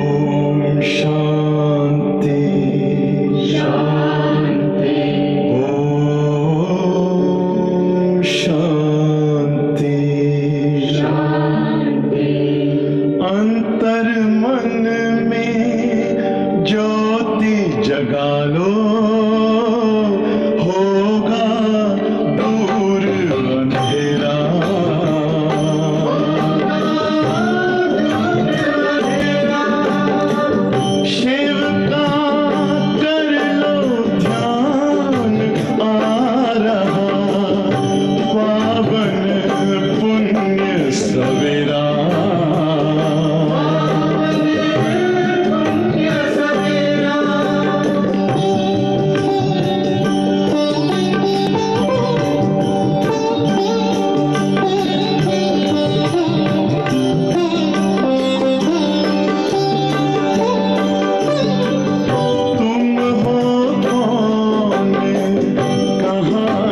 ओम शांति शांति। ओम शांति शांति। अंतर मन में ज्योति जगा लो, होगा दूर अंधेरा। शिव का कर लो ध्यान, आ रहा पावन पुण्य सवेरा।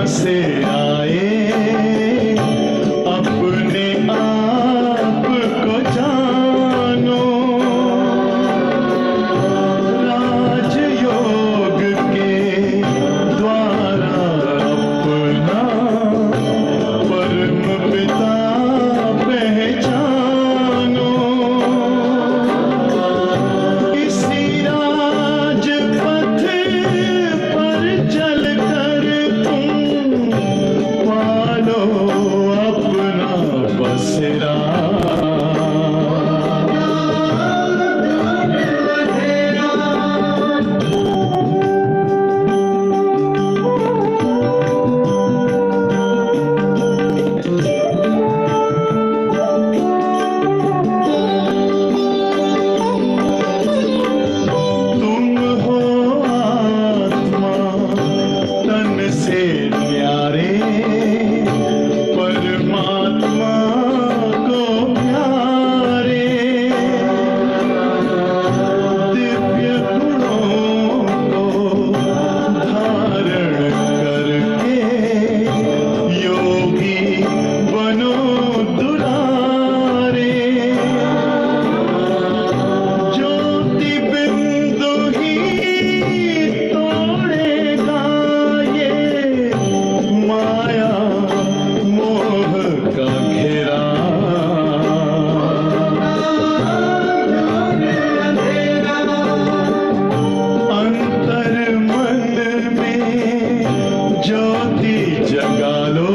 से आए अपने आप को जानो, राजयोग के द्वारा अपना परम पिता पहचानो। इसी राजपथ पर चलकर पालो अपना बसेरा। तुम हो आत्मा तन से न्यारे, परमात्मा को प्यारे। दिव्य गुणों को धारण करके योगी बनो दुलारे। ज्योति बिंदु ही तोड़ेगा ये माया मोह का घेरा। अंतर मन में ज्योति जगा लो,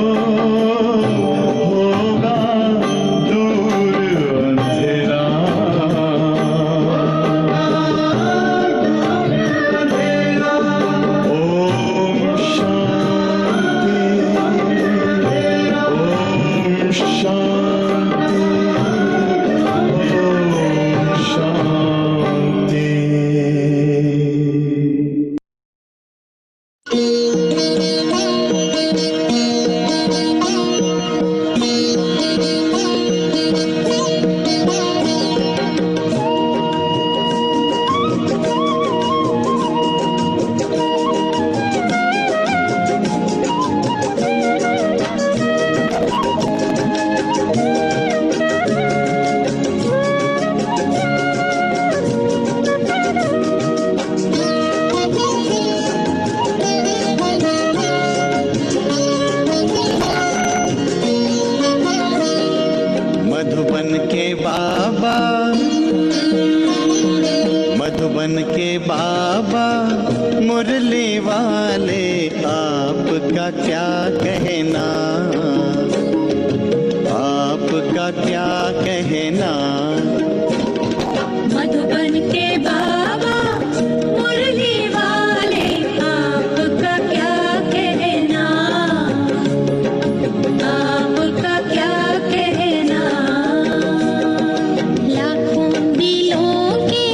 होगा दूर अंधेरा। ओम शांति। ओम शांति। ओम शांति। मधुबन के बाबा, मधुबन के बाबा मुरली वाले, आपका क्या कहना, आपका क्या कहना। मधुबन के बाबा मुरली वाले, आपका क्या कहना, आपका क्या कहना। लाखों दिलों के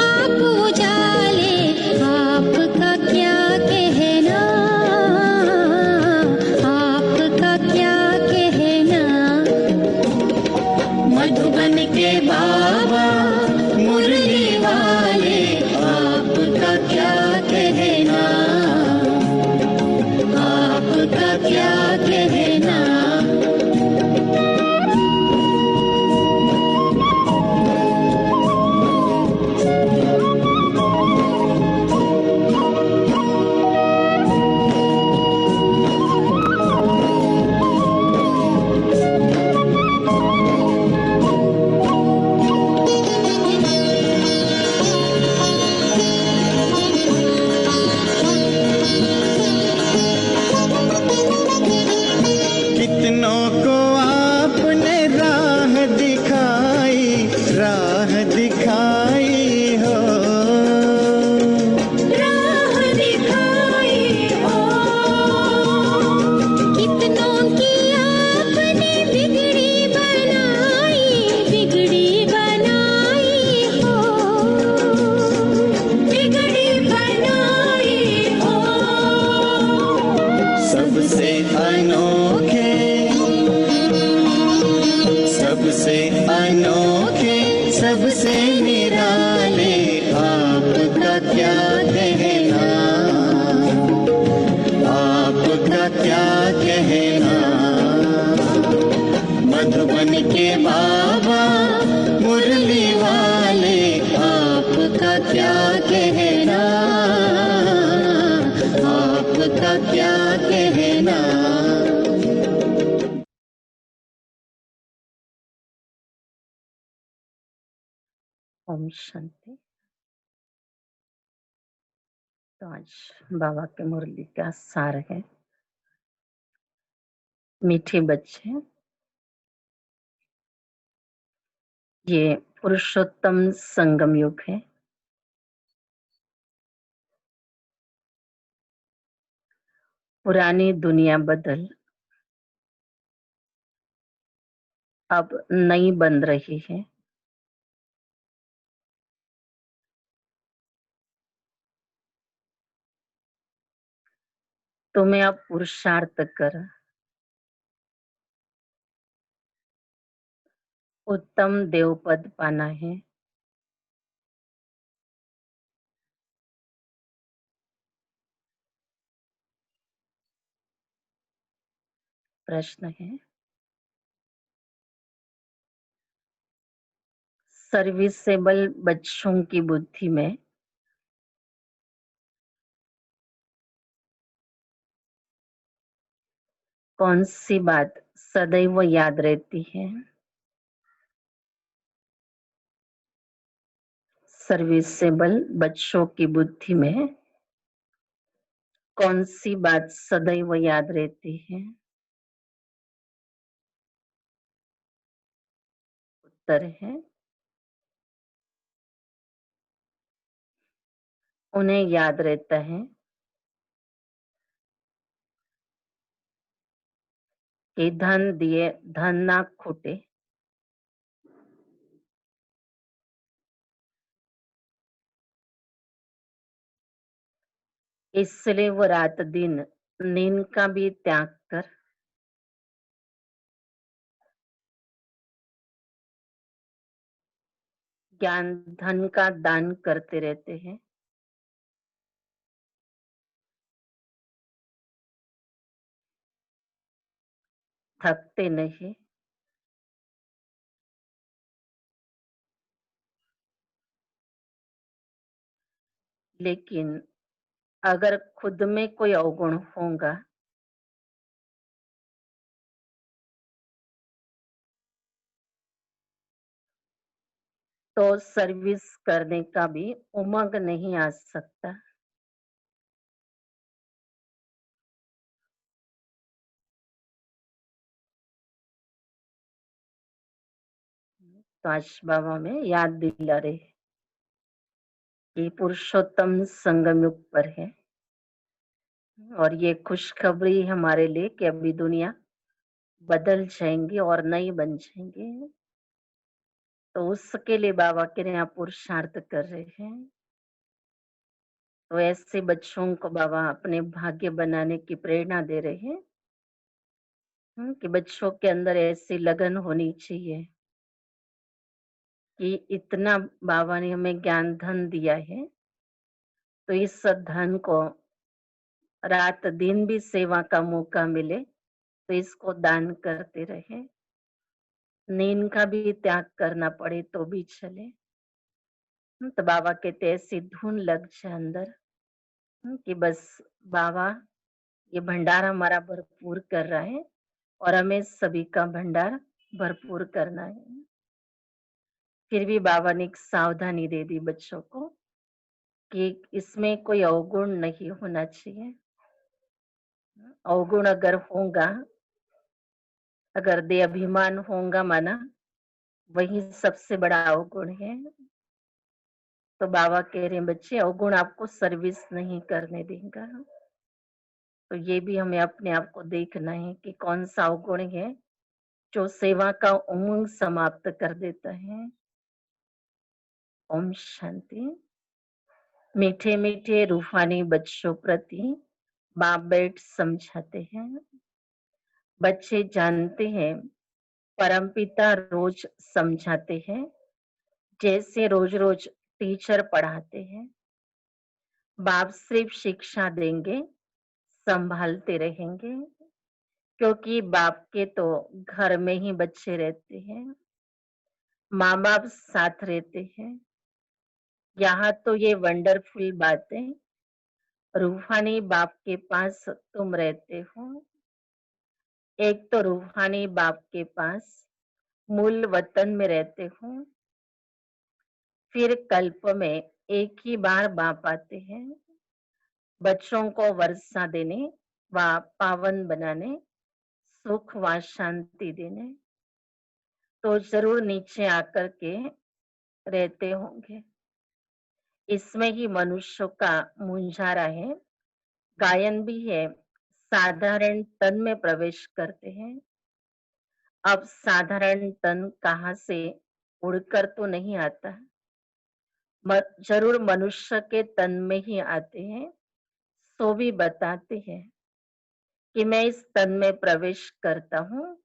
आप उजाले, आपका क्या कहना, आपका क्या कहना। मधुबन के बाबा मुरली वाले, आपका क्या कहना, आपका क्या कहना। सबसे अनोखे, सबसे अनोखे, सबसे निराले, आपका क्या कहना, आपका क्या कहना। मधुबन के बाबा मुरली वाले, आपका क्या कहना, आपका क्या कहना। ओम शांति। तो आज बाबा के मुरली का सार है, मीठे बच्चे, ये पुरुषोत्तम संगम युग है। पुरानी दुनिया बदल अब नई बन रही है। तुम्हें अब पुरुषार्थ कर उत्तम देवपद पाना है। प्रश्न है, सर्विसेबल बच्चों की बुद्धि में कौन सी बात सदैव याद रहती है? सर्विसेबल बच्चों की बुद्धि में कौन सी बात सदैव याद रहती है? उत्तर है, उन्हें याद रहता है कि धन दिए धन ना खूटे, इसलिए वो रात दिन नींद का भी त्याग कर ज्ञान धन का दान करते रहते हैं। थकते नहीं, लेकिन अगर खुद में कोई अवगुण होगा तो सर्विस करने का भी उमंग नहीं आ सकता। तो आज बाबा में याद दिला रहे कि पुरुषोत्तम संगम युग पर है, और ये खुशखबरी हमारे लिए कि अभी दुनिया बदल जाएंगी और नई बन जाएंगे। तो उसके लिए बाबा के यहाँ पुरुषार्थ कर रहे हैं। तो ऐसे बच्चों को बाबा अपने भाग्य बनाने की प्रेरणा दे रहे हैं कि बच्चों के अंदर ऐसी लगन होनी चाहिए कि इतना बाबा ने हमें ज्ञान धन दिया है, तो इस धन को रात दिन भी सेवा का मौका मिले तो इसको दान करते रहे। नींद का भी त्याग करना पड़े तो भी चले। तो बाबा कहते ऐसी धुन लग जाए अंदर कि बस बाबा ये भंडार हमारा भरपूर कर रहा है और हमें सभी का भंडार भरपूर करना है। फिर भी बाबा ने एक सावधानी दे दी बच्चों को कि इसमें कोई अवगुण नहीं होना चाहिए। अवगुण अगर होगा, अगर दे अभिमान होगा माना, वही सबसे बड़ा अवगुण है। तो बाबा कह रहे हैं बच्चे अवगुण आपको सर्विस नहीं करने देगा। तो ये भी हमें अपने आप को देखना है कि कौन सा अवगुण है जो सेवा का उमंग समाप्त कर देता है। ओम शांति। मीठे मीठे रूहानी बच्चों प्रति बाप बैठ समझाते हैं। बच्चे जानते हैं, परमपिता रोज समझाते हैं, जैसे रोज रोज टीचर पढ़ाते हैं। बाप सिर्फ शिक्षा देंगे, संभालते रहेंगे, क्योंकि बाप के तो घर में ही बच्चे रहते हैं, माँ बाप साथ रहते हैं। यहाँ तो ये वंडरफुल बातें, रूहानी बाप के पास तुम रहते हो। एक तो रूहानी बाप के पास मूल वतन में रहते हो, फिर कल्प में एक ही बार बाप आते हैं, बच्चों को वर्षा देने व पावन बनाने, सुख व शांति देने। तो जरूर नीचे आकर के रहते होंगे। इसमें ही मनुष्य का मुंजारा है, गायन भी है। साधारण तन में प्रवेश करते हैं। अब साधारण तन कहाँ से उड़कर तो नहीं आता, जरूर मनुष्य के तन में ही आते हैं। सो भी बताते हैं कि मैं इस तन में प्रवेश करता हूँ।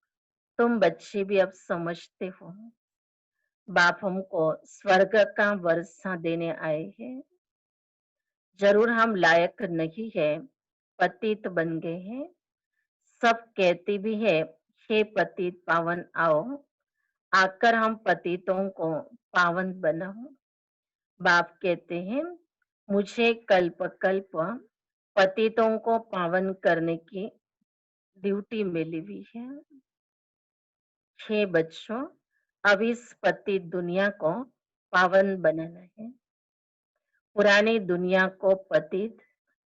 तुम बच्चे भी अब समझते हो, बाप हमको स्वर्ग का वर्षा देने आए हैं। जरूर हम लायक नहीं है, पतित बन गए हैं। सब कहते भी है, हे पतित पावन आओ, आकर हम पतितों को पावन बनाओ। बाप कहते हैं, मुझे कल्प कल्प पतितों को पावन करने की ड्यूटी मिली हुई है। हे बच्चों, अब इस पतित दुनिया को पावन बनाना है। पुरानी दुनिया को पतित,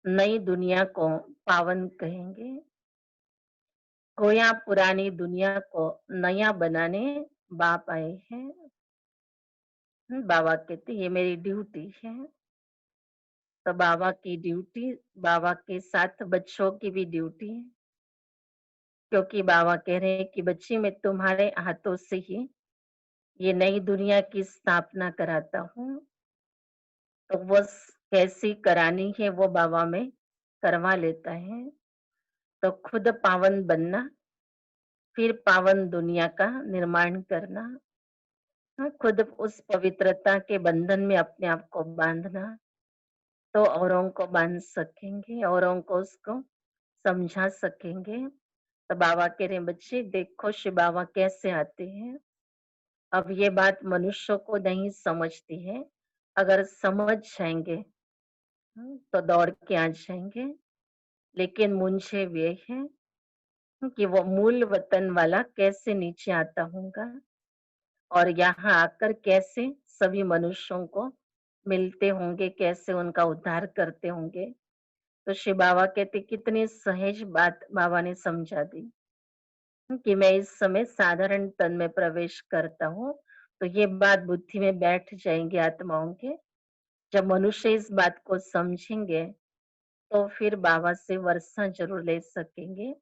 नई दुनिया को पावन कहेंगे। गोया पुरानी दुनिया को नया बनाने बाप आए हैं। बाबा कहते ये मेरी ड्यूटी है। तो बाबा की ड्यूटी, बाबा के साथ बच्चों की भी ड्यूटी है, क्योंकि बाबा कह रहे हैं कि बच्चे मैं तुम्हारे हाथों से ही ये नई दुनिया की स्थापना कराता हूँ। तो वो कैसी करानी है वो बाबा में करवा लेता है। तो खुद पावन बनना, फिर पावन दुनिया का निर्माण करना। हाँ, खुद उस पवित्रता के बंधन में अपने आप को बांधना, तो औरों को बांध सकेंगे, औरों को उसको समझा सकेंगे। तो बाबा कह रहे हैं, बच्चे देखो शिव बाबा कैसे आते हैं। अब ये बात मनुष्य को नहीं समझती है, अगर समझ जाएंगे तो दौड़ के आ जाएंगे। लेकिन मुझे वे है कि वो मूल वतन वाला कैसे नीचे आता होगा और यहाँ आकर कैसे सभी मनुष्यों को मिलते होंगे, कैसे उनका उद्धार करते होंगे। तो शिव बाबा कहते कितनी सहज बात बाबा ने समझा दी कि मैं इस समय साधारण तन में प्रवेश करता हूँ। तो ये बात बुद्धि में बैठ जाएंगे आत्माओं के। जब मनुष्य इस बात को समझेंगे तो फिर बाबा से वर्षा जरूर ले सकेंगे।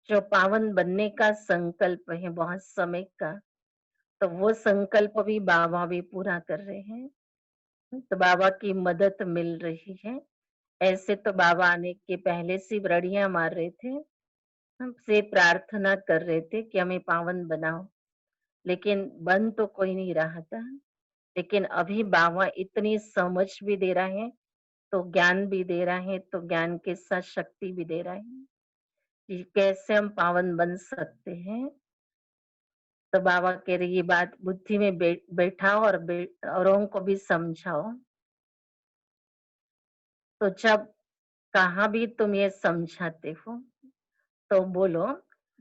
जो पावन बनने का संकल्प है बहुत समय का, तो वो संकल्प भी बाबा भी पूरा कर रहे हैं। तो बाबा की मदद मिल रही है। ऐसे तो बाबा आने के पहले से रड़ियां मार रहे थे, हमसे प्रार्थना कर रहे थे कि हमें पावन बनाओ, लेकिन बन तो कोई नहीं रहा था। लेकिन अभी बाबा इतनी समझ भी दे रहा है, तो ज्ञान भी दे रहा है, तो ज्ञान के साथ शक्ति भी दे रहा है कि कैसे हम पावन बन सकते हैं। तो बाबा कह रहे ये बात बुद्धि में बैठाओ और औरों को भी समझाओ। तो जब कहाँ भी तुम ये समझाते हो तो बोलो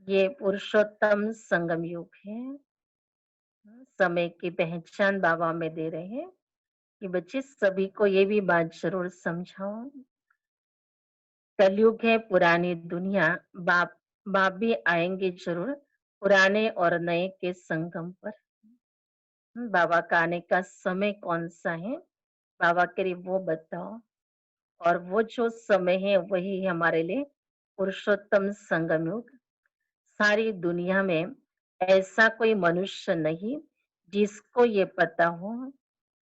ये पुरुषोत्तम संगम युग है। समय की पहचान बाबा में दे रहे हैं कि बच्चे सभी को ये भी बात जरूर समझाओ। कलयुग है, पुरानी दुनिया, बाप बाप भी आएंगे जरूर पुराने और नए के संगम पर। बाबा का आने का समय कौन सा है, बाबा कह वो बताओ। और वो जो समय है वही हमारे लिए पुरुषोत्तम संगम युग। सारी दुनिया में ऐसा कोई मनुष्य नहीं जिसको ये पता हो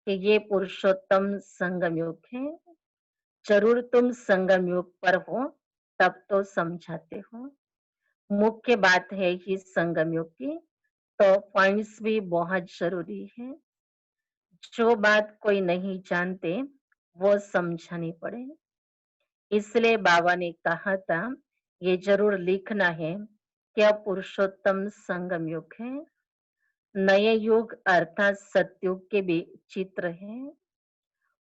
कि ये पुरुषोत्तम संगम युग है। जरूर तुम संगम युग पर हो, तब तो समझाते हो। मुख्य बात है ही संगम युग की, तो पॉइंट्स भी बहुत जरूरी है। जो बात कोई नहीं जानते वो समझानी पड़े। इसलिए बाबा ने कहा था ये जरूर लिखना है कि अब पुरुषोत्तम संगम युग है। नए युग अर्थात सतयुग के भी चित्र है।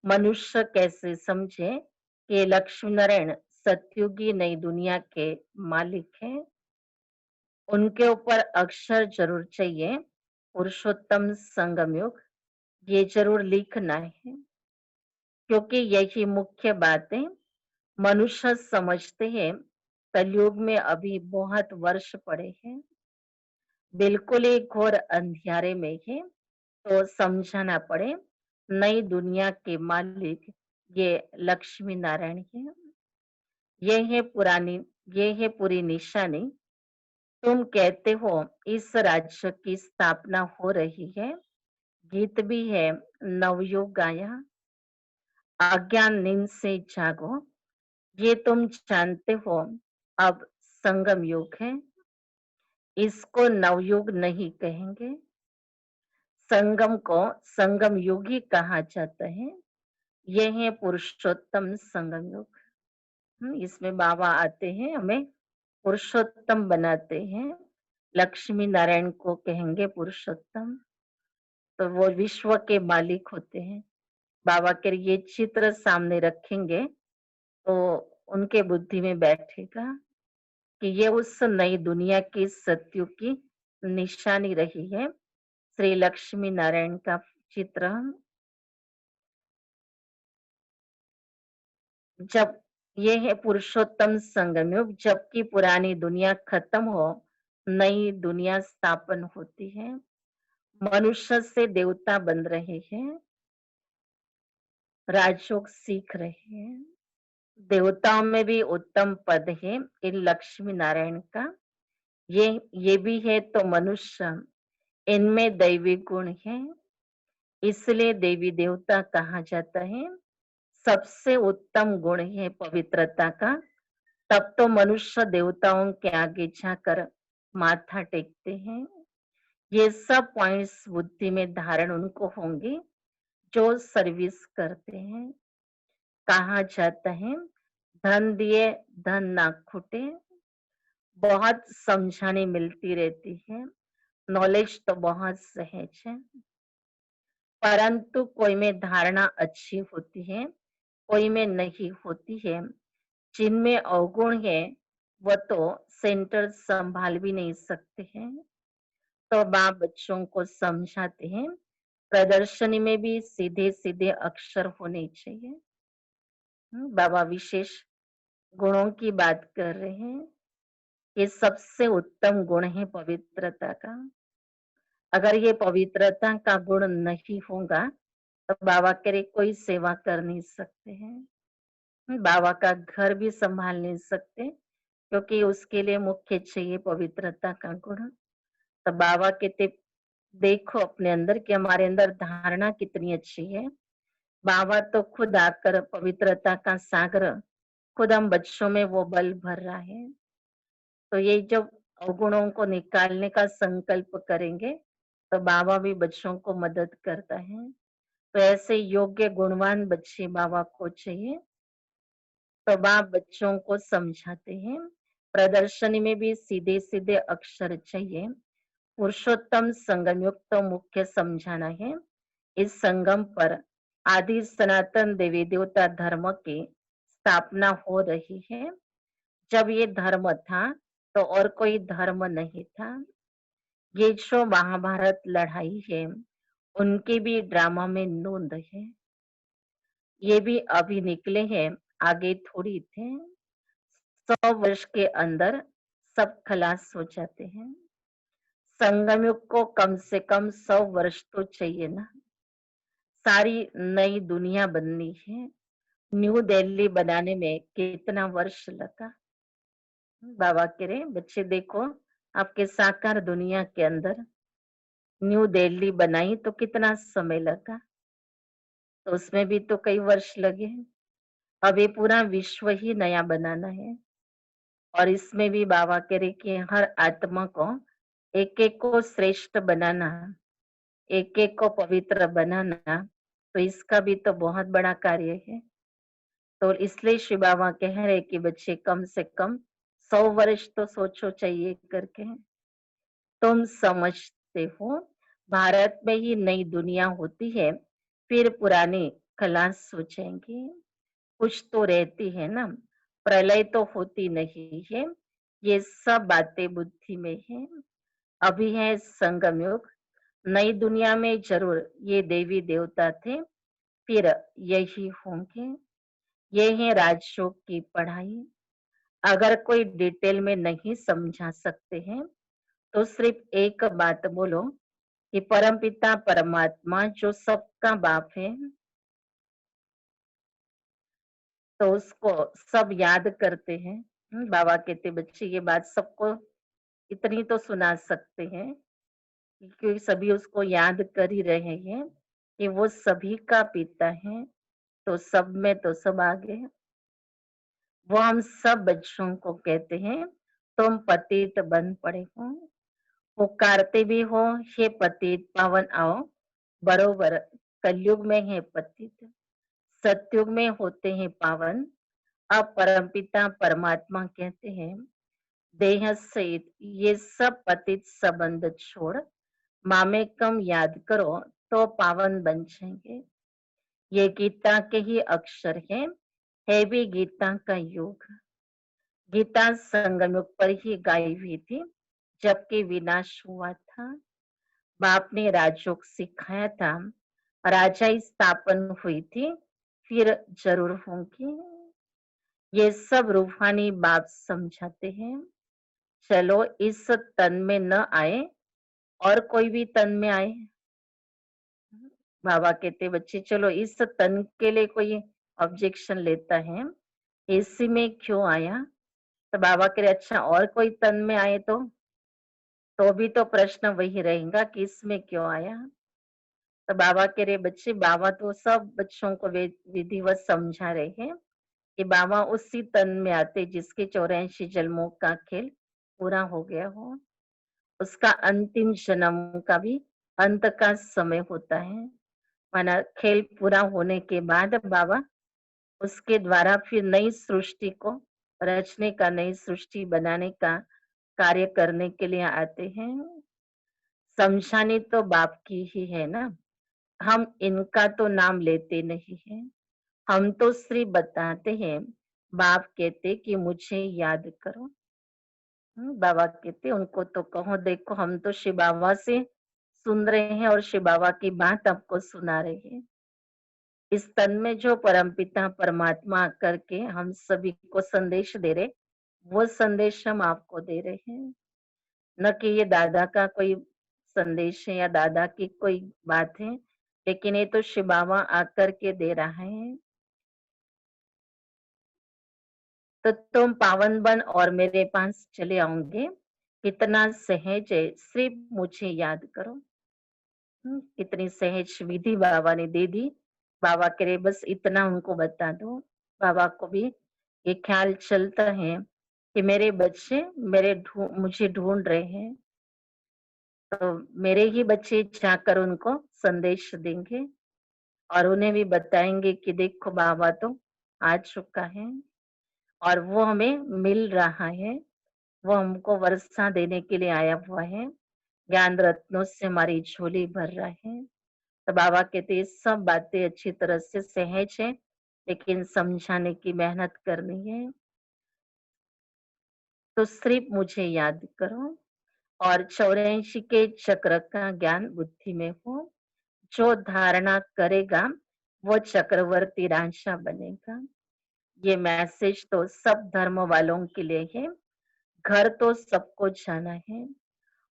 मनुष्य कैसे समझे कि लक्ष्मी नारायण सतयुगी नई दुनिया के मालिक हैं। उनके ऊपर अक्षर जरूर चाहिए पुरुषोत्तम संगम युग, ये जरूर लिखना है, क्योंकि यही मुख्य बात है। मनुष्य समझते हैं कलयुग में अभी बहुत वर्ष पड़े हैं, बिल्कुल ही घोर अंधियारे में है, तो समझाना पड़े नई दुनिया के मालिक ये लक्ष्मी नारायण है। ये है पुरानी, ये है पूरी निशानी। तुम कहते हो इस राज्य की स्थापना हो रही है, गीत भी है नवयुग गाया। अज्ञान नींद से जागो, ये तुम जानते हो अब संगम युग है। इसको नवयुग नहीं कहेंगे, संगम को संगम युग ही कहा जाता है। यह है पुरुषोत्तम संगम युग। इसमें बाबा आते हैं, हमें पुरुषोत्तम बनाते हैं। लक्ष्मी नारायण को कहेंगे पुरुषोत्तम, तो वो विश्व के मालिक होते हैं। बाबा के ये चित्र सामने रखेंगे तो उनके बुद्धि में बैठेगा कि ये उस नई दुनिया की सत्युग की निशानी रही है। श्री लक्ष्मी नारायण का चित्र जब ये है पुरुषोत्तम संगम युग, जबकि पुरानी दुनिया खत्म हो नई दुनिया स्थापन होती है। मनुष्य से देवता बन रहे हैं, राजयोग सीख रहे हैं। देवताओं में भी उत्तम पद है इन लक्ष्मी नारायण का। ये भी है तो मनुष्य, इनमें दैवी गुण है, इसलिए देवी देवता कहा जाता है। सबसे उत्तम गुण है पवित्रता का, तब तो मनुष्य देवताओं के आगे जाकर माथा टेकते हैं। ये सब पॉइंट्स बुद्धि में धारण उनको होंगे जो सर्विस करते हैं। कहा जाता है धन दिए धन ना खुटे। बहुत समझाने मिलती रहती है, नॉलेज तो बहुत सहज है, परंतु कोई में धारणा अच्छी होती है, कोई में नहीं होती है। जिनमें अवगुण है वह तो सेंटर संभाल भी नहीं सकते हैं। तो बाप बच्चों को समझाते हैं प्रदर्शनी में भी सीधे सीधे अक्षर होने चाहिए। बाबा विशेष गुणों की बात कर रहे हैं। ये सबसे उत्तम गुण है पवित्रता का। अगर ये पवित्रता का गुण नहीं होगा तो बाबा करे कोई सेवा कर नहीं सकते हैं। बाबा का घर भी संभाल नहीं सकते, क्योंकि उसके लिए मुख्य चाहिए पवित्रता का गुण। तो बाबा कहते देखो अपने अंदर कि हमारे अंदर धारणा कितनी अच्छी है। बाबा तो खुद आकर पवित्रता का सागर खुद हम बच्चों में वो बल भर रहा है। तो ये जब अवगुणों को निकालने का संकल्प करेंगे तो बाबा भी बच्चों को मदद करता है। तो ऐसे योग्य गुणवान बच्चे बाबा को चाहिए। तो बाप बच्चों को समझाते हैं प्रदर्शनी में भी सीधे सीधे अक्षर चाहिए। पुरुषोत्तम संगम युक्त तो मुख्य समझाना है। इस संगम पर आदि सनातन देवी देवता धर्म की स्थापना हो रही है। जब ये धर्म था तो और कोई धर्म नहीं था। ये जो महाभारत लड़ाई है उनके भी ड्रामा में नोंद है। ये भी अभी निकले हैं, आगे थोड़ी थे। 100 वर्ष के अंदर सब खलास हो जाते हैं। संगम युग को कम से कम 100 वर्ष तो चाहिए ना। सारी नई दुनिया बननी है। न्यू दिल्ली बनाने में कितना वर्ष लगा। बाबा कह रहे बच्चे देखो आपके साकार दुनिया के अंदर न्यू दिल्ली बनाई तो कितना समय लगा, तो उसमें भी तो कई वर्ष लगे हैं। अब ये पूरा विश्व ही नया बनाना है। और इसमें भी बाबा कह रहे कि हर आत्मा को एक एक को श्रेष्ठ बनाना, एक एक को पवित्र बनाना, तो इसका भी तो बहुत बड़ा कार्य है। तो इसलिए शिव बाबा कह रहे कि बच्चे कम से कम 100 वर्ष तो सोचो चाहिए करके। तुम समझते हो भारत में ही नई दुनिया होती है, फिर पुरानी खलास सोचेंगे। कुछ तो रहती है ना, प्रलय तो होती नहीं है। ये सब बातें बुद्धि में है। अभी है संगम युग, नई दुनिया में जरूर ये देवी देवता थे, फिर यही होंगे। ये है राजयोग की पढ़ाई। अगर कोई डिटेल में नहीं समझा सकते हैं तो सिर्फ एक बात बोलो कि परमपिता परमात्मा जो सबका बाप है, तो उसको सब याद करते हैं। बाबा कहते बच्चे ये बात सबको इतनी तो सुना सकते हैं, क्योंकि सभी उसको याद कर ही रहे हैं कि वो सभी का पिता है, तो सब में तो सब आगे है। वो हम सब बच्चों को कहते हैं तुम पतित बन पड़े हो, पुकारते भी हो हे पतित पावन आओ। बरोबर कलयुग में है पतित, सतयुग में होते हैं पावन। अब परमपिता परमात्मा कहते हैं देह सहित ये सब पतित संबंध छोड़ मामे कम याद करो तो पावन बन जाएंगे। ये गीता के ही अक्षर है भी गीता का योग। गीता संगम युग पर ही गाई हुई थी, जबकि विनाश हुआ था। बाप ने राजयोग सिखाया था, राजा स्थापन हुई थी, फिर जरूर होंगी। ये सब रूहानी बाप समझाते हैं। चलो इस तन में न आए और कोई भी तन में आए। बाबा कहते बच्चे चलो इस तन के लिए कोई ऑब्जेक्शन लेता है, इसी में क्यों आया। तो बाबा कह रहे अच्छा और कोई तन में आए तो भी तो प्रश्न वही रहेगा कि इसमें क्यों आया। तो बाबा कह रहे बच्चे बाबा तो सब बच्चों को विधिवत समझा रहे हैं कि बाबा उसी तन में आते जिसके 84 जन्मों का खेल पूरा हो गया हो। उसका अंतिम जन्म का भी अंत का समय होता है, माना खेल पूरा होने के बाद बाबा उसके द्वारा फिर नई सृष्टि को रचने का, नई सृष्टि बनाने का कार्य करने के लिए आते हैं। समझाने तो बाप की ही है ना, हम इनका तो नाम लेते नहीं है। हम तो सिर्फ बताते हैं। बाप कहते कि मुझे याद करो। बाबा कहते उनको तो कहो देखो हम तो शिव बाबा से सुन रहे हैं और शिव बाबा की बात आपको सुना रहे हैं। इस तन में जो परमपिता परमात्मा करके हम सभी को संदेश दे रहे, वो संदेश हम आपको दे रहे हैं। न कि ये दादा का कोई संदेश है या दादा की कोई बात है, लेकिन ये तो शिव बाबा आकर के दे रहा है। तो तुम पावन बन और मेरे पास चले आओगे। कितना सहज है, सिर्फ मुझे याद करो। कितनी सहज विधि बाबा ने दे दी। बाबा कह रहे बस इतना उनको बता दो। बाबा को भी ये ख्याल चलता है कि मेरे बच्चे मुझे ढूंढ रहे हैं, तो मेरे ही बच्चे जाकर उनको संदेश देंगे और उन्हें भी बताएंगे कि देखो बाबा तो आ चुका है और वो हमें मिल रहा है। वो हमको वर्षा देने के लिए आया हुआ है, ज्ञान रत्नों से हमारी झोली भर रहा है। तो बाबा कहते ये सब बातें अच्छी तरह से सहज है, लेकिन समझाने की मेहनत करनी है। तो सिर्फ मुझे याद करो और 84 के चक्र का ज्ञान बुद्धि में हो। जो धारणा करेगा वो चक्रवर्ती राजा बनेगा। ये मैसेज तो सब धर्म वालों के लिए है। घर तो सबको जाना है।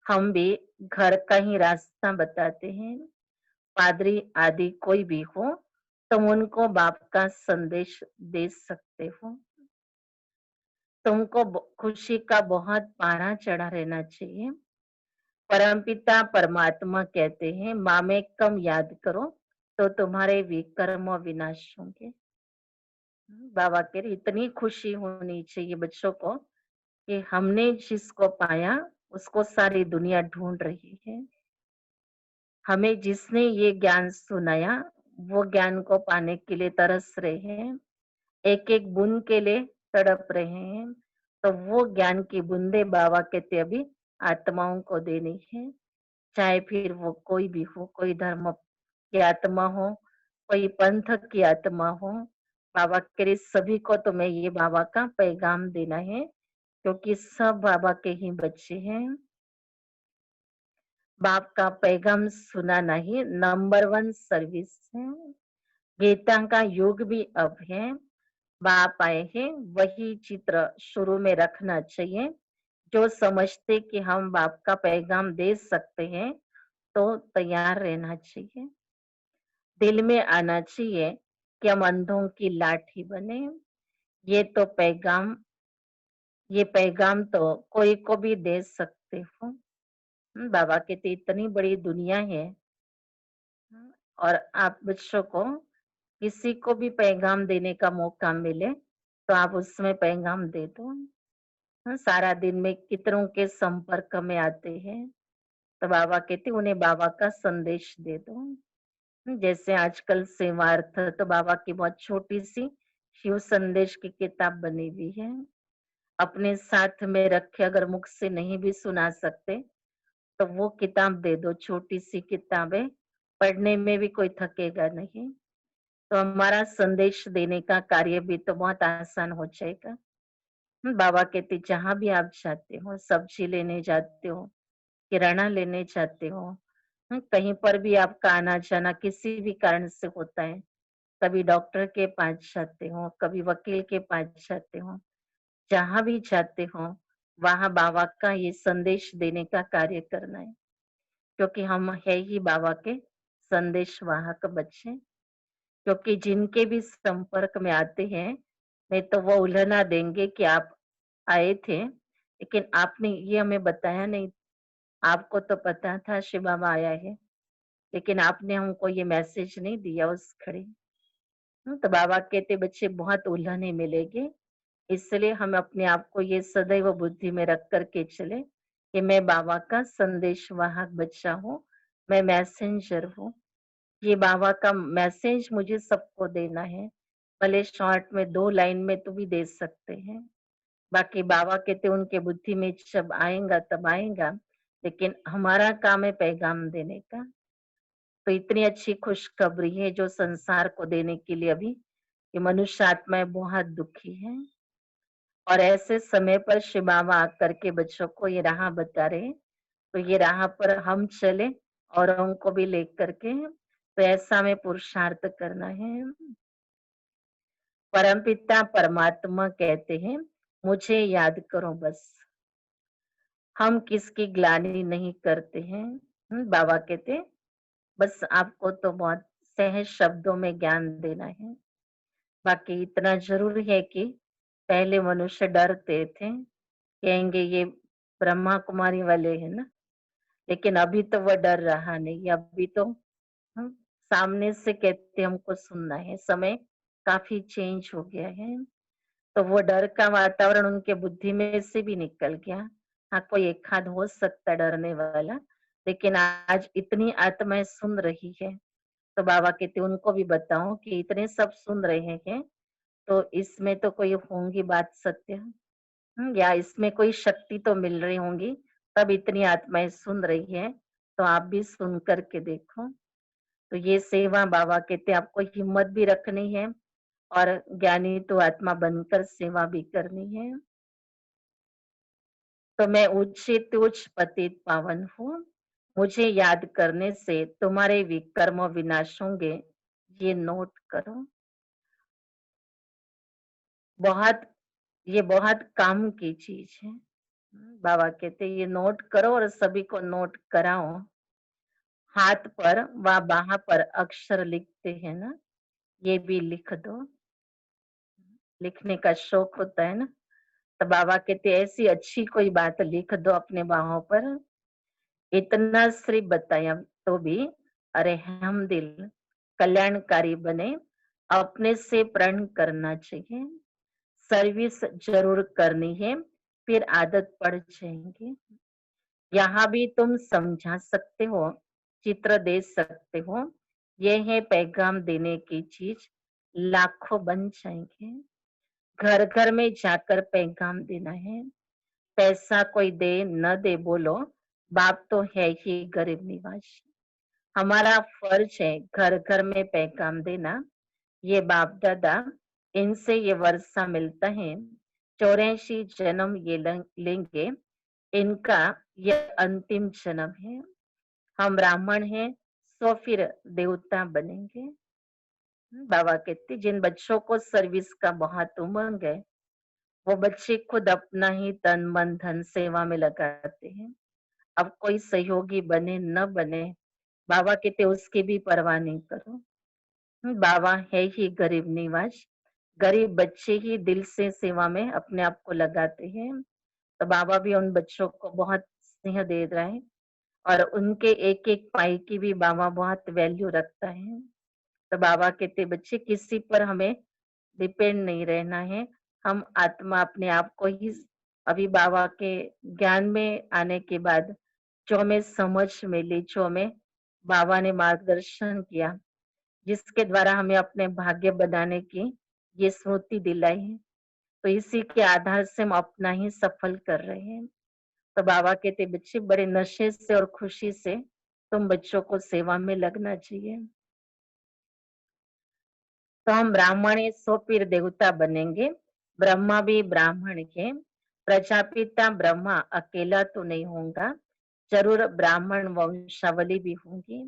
हम भी घर का ही रास्ता बताते हैं। पादरी आदि कोई भी हो, तुम उनको बाप का संदेश दे सकते हो। तुमको खुशी का बहुत पारा चढ़ा रहना चाहिए। परमपिता परमात्मा कहते हैं माँ में कम याद करो तो तुम्हारे विकर्म विनाश होंगे। बाबा कह रहे इतनी खुशी होनी चाहिए बच्चों को कि हमने जिसको पाया उसको सारी दुनिया ढूंढ रही है। हमें जिसने ये ज्ञान सुनाया वो ज्ञान को पाने के लिए तरस रहे हैं, एक एक बूंद के लिए तड़प रहे हैं। तो वो ज्ञान की बूंदे बाबा कहते अभी आत्माओं को देनी है, चाहे फिर वो कोई भी हो, कोई धर्म की आत्मा हो, कोई पंथ की आत्मा हो। बाबा कह रहे सभी को तो मैं ये बाबा का पैगाम देना है, क्योंकि सब बाबा के ही बच्चे हैं। बाप का पैगाम सुनाना ही नंबर 1 सर्विस है। गीता का युग भी अब है। बाप आए हैं, वही चित्र शुरू में रखना चाहिए। जो समझते कि हम बाप का पैगाम दे सकते हैं तो तैयार रहना चाहिए। दिल में आना चाहिए कि हम अंधों की लाठी बने। ये तो पैगाम, ये पैगाम तो कोई को भी दे सकते हो। बाबा कहते इतनी बड़ी दुनिया है, और आप बच्चों को किसी को भी पैगाम देने का मौका मिले तो आप उसमें पैगाम दे दो। सारा दिन में कितनों के संपर्क में आते हैं, तो बाबा कहते उन्हें बाबा का संदेश दे दो। जैसे आजकल सेवार्थ तो बाबा की बहुत छोटी सी शिव संदेश की किताब बनी हुई है। अपने साथ में रखे, अगर मुख से नहीं भी सुना सकते तो वो किताब दे दो, छोटी सी किताब है, पढ़ने में भी कोई थकेगा नहीं। तो हमारा संदेश देने का कार्य भी तो बहुत आसान हो जाएगा। बाबा कहते जहां भी आप जाते हो, सब्जी लेने जाते हो, किराना लेने जाते हो, कहीं पर भी आपका आना जाना किसी भी कारण से होता है, कभी डॉक्टर के पास जाते हो, कभी वकील के पास जाते हो, जहां भी जाते हो वहां बाबा का ये संदेश देने का कार्य करना है, क्योंकि हम है ही बाबा के संदेश वाहक बच्चे। क्योंकि जिनके भी संपर्क में आते हैं, नहीं तो वो उल्हना देंगे कि आप आए थे, लेकिन आपने ये हमें बताया नहीं। आपको तो पता था शिव बाबा आया है, लेकिन आपने हमको ये मैसेज नहीं दिया उस घड़ी। तो बाबा कहते बच्चे बहुत उल्हने मिलेंगे, इसलिए हम अपने आप को ये सदैव बुद्धि में रख करके चले कि मैं बाबा का संदेश वाहक बच्चा हूँ, मैं मैसेंजर हूँ। ये बाबा का मैसेज मुझे सबको देना है, भले शॉर्ट में 2 लाइन में तो भी दे सकते हैं। बाकी बाबा कहते उनके बुद्धि में जब आएगा तब आएगा, लेकिन हमारा काम है पैगाम देने का। तो इतनी अच्छी खुशखबरी है जो संसार को देने के लिए अभी ये मनुष्य आत्माएं बहुत दुखी है, और ऐसे समय पर शिव बाबा आकर के बच्चों को ये राह बता रहे हैं। तो ये राह पर हम चले और उनको भी लेकर के, तो ऐसा में पुरुषार्थ करना है। परमपिता परमात्मा कहते हैं मुझे याद करो बस। हम किसकी ग्लानि नहीं करते हैं। बाबा कहते हैं बस आपको तो बहुत सहज शब्दों में ज्ञान देना है। बाकी इतना जरूर है कि पहले मनुष्य डरते थे, कहेंगे ये ब्रह्मा कुमारी वाले है ना, लेकिन अभी तो वह डर रहा नहीं। अभी तो हम सामने से कहते हमको सुनना है। समय काफी चेंज हो गया है, तो वो डर का वातावरण उनके बुद्धि में से भी निकल गया। हाँ, कोई एक आध हो सकता है डरने वाला, लेकिन आज इतनी आत्माएं सुन रही है, तो बाबा कहते उनको भी बताओ कि इतने सब सुन रहे हैं, तो इसमें तो कोई होंगी बात सत्य, या इसमें कोई शक्ति तो मिल रही होंगी, तब इतनी आत्माएं सुन रही है। तो आप भी सुन करके देखो। तो ये सेवा बाबा कहते आपको हिम्मत भी रखनी है, और ज्ञानी तो आत्मा बनकर सेवा भी करनी है। तो मैं उचित उच्च पतित पावन हूँ, मुझे याद करने से तुम्हारे विकर्म विनाश होंगे, ये नोट करो। बहुत, ये बहुत काम की चीज है। बाबा कहते ये नोट करो और सभी को नोट कराओ। हाथ पर व बाह पर अक्षर लिखते हैं ना, ये भी लिख दो। लिखने का शौक होता है ना, तो बाबा कहते ऐसी अच्छी कोई बात लिख दो अपने बाहों पर। इतना सिर्फ बताया तो भी अरे हम दिल कल्याणकारी बने, अपने से प्रण करना चाहिए। सर्विस जरूर करनी है, फिर आदत पड़ जाएंगी। यहाँ भी तुम समझा सकते हो, चित्र दे सकते हो, ये है पैगाम देने की चीज, लाखों बन जाएंगे। घर घर में जाकर पैगाम देना है। पैसा कोई दे न दे बोलो, बाप तो है ही गरीब निवाज। हमारा फर्ज है घर घर में पैगाम देना। ये बाप दादा, इनसे ये वर्षा मिलता है। 84 जन्म ये लेंगे, इनका ये अंतिम जन्म है। हम ब्राह्मण हैं, सो फिर देवता बनेंगे। बाबा कहते जिन बच्चों को सर्विस का बहुत उमंग है, वो बच्चे खुद अपना ही तन मन धन सेवा में लगाते हैं। अब कोई सहयोगी बने न बने, बाबा कहते उसकी भी परवाह नहीं करो। बाबा है ही गरीब निवाज। गरीब बच्चे ही दिल से सेवा में अपने आप को लगाते हैं। तो बाबा भी उन बच्चों को बहुत स्नेह दे रहा है, और उनके एक एक पाई की भी बाबा बहुत वैल्यू रखता है। तो बाबा कहते बच्चे किसी पर हमें डिपेंड नहीं रहना है। हम आत्मा अपने आप को ही, अभी बाबा के ज्ञान में आने के बाद जो हमें समझ मिली, जो हमें बाबा ने मार्गदर्शन किया, जिसके द्वारा हमें अपने भाग्य बनाने की ये स्मृति दिलाई है, तो इसी के आधार से हम अपना ही सफल कर रहे हैं। तो बाबा कहते बच्चे बड़े नशे से और खुशी से तुम बच्चों को सेवा में लगना चाहिए। तो हम ब्राह्मण है, सो फिर देवता बनेंगे। ब्रह्मा भी ब्राह्मण के, प्रजापिता ब्रह्मा अकेला तो नहीं होगा, जरूर ब्राह्मण वंशावली भी होंगी।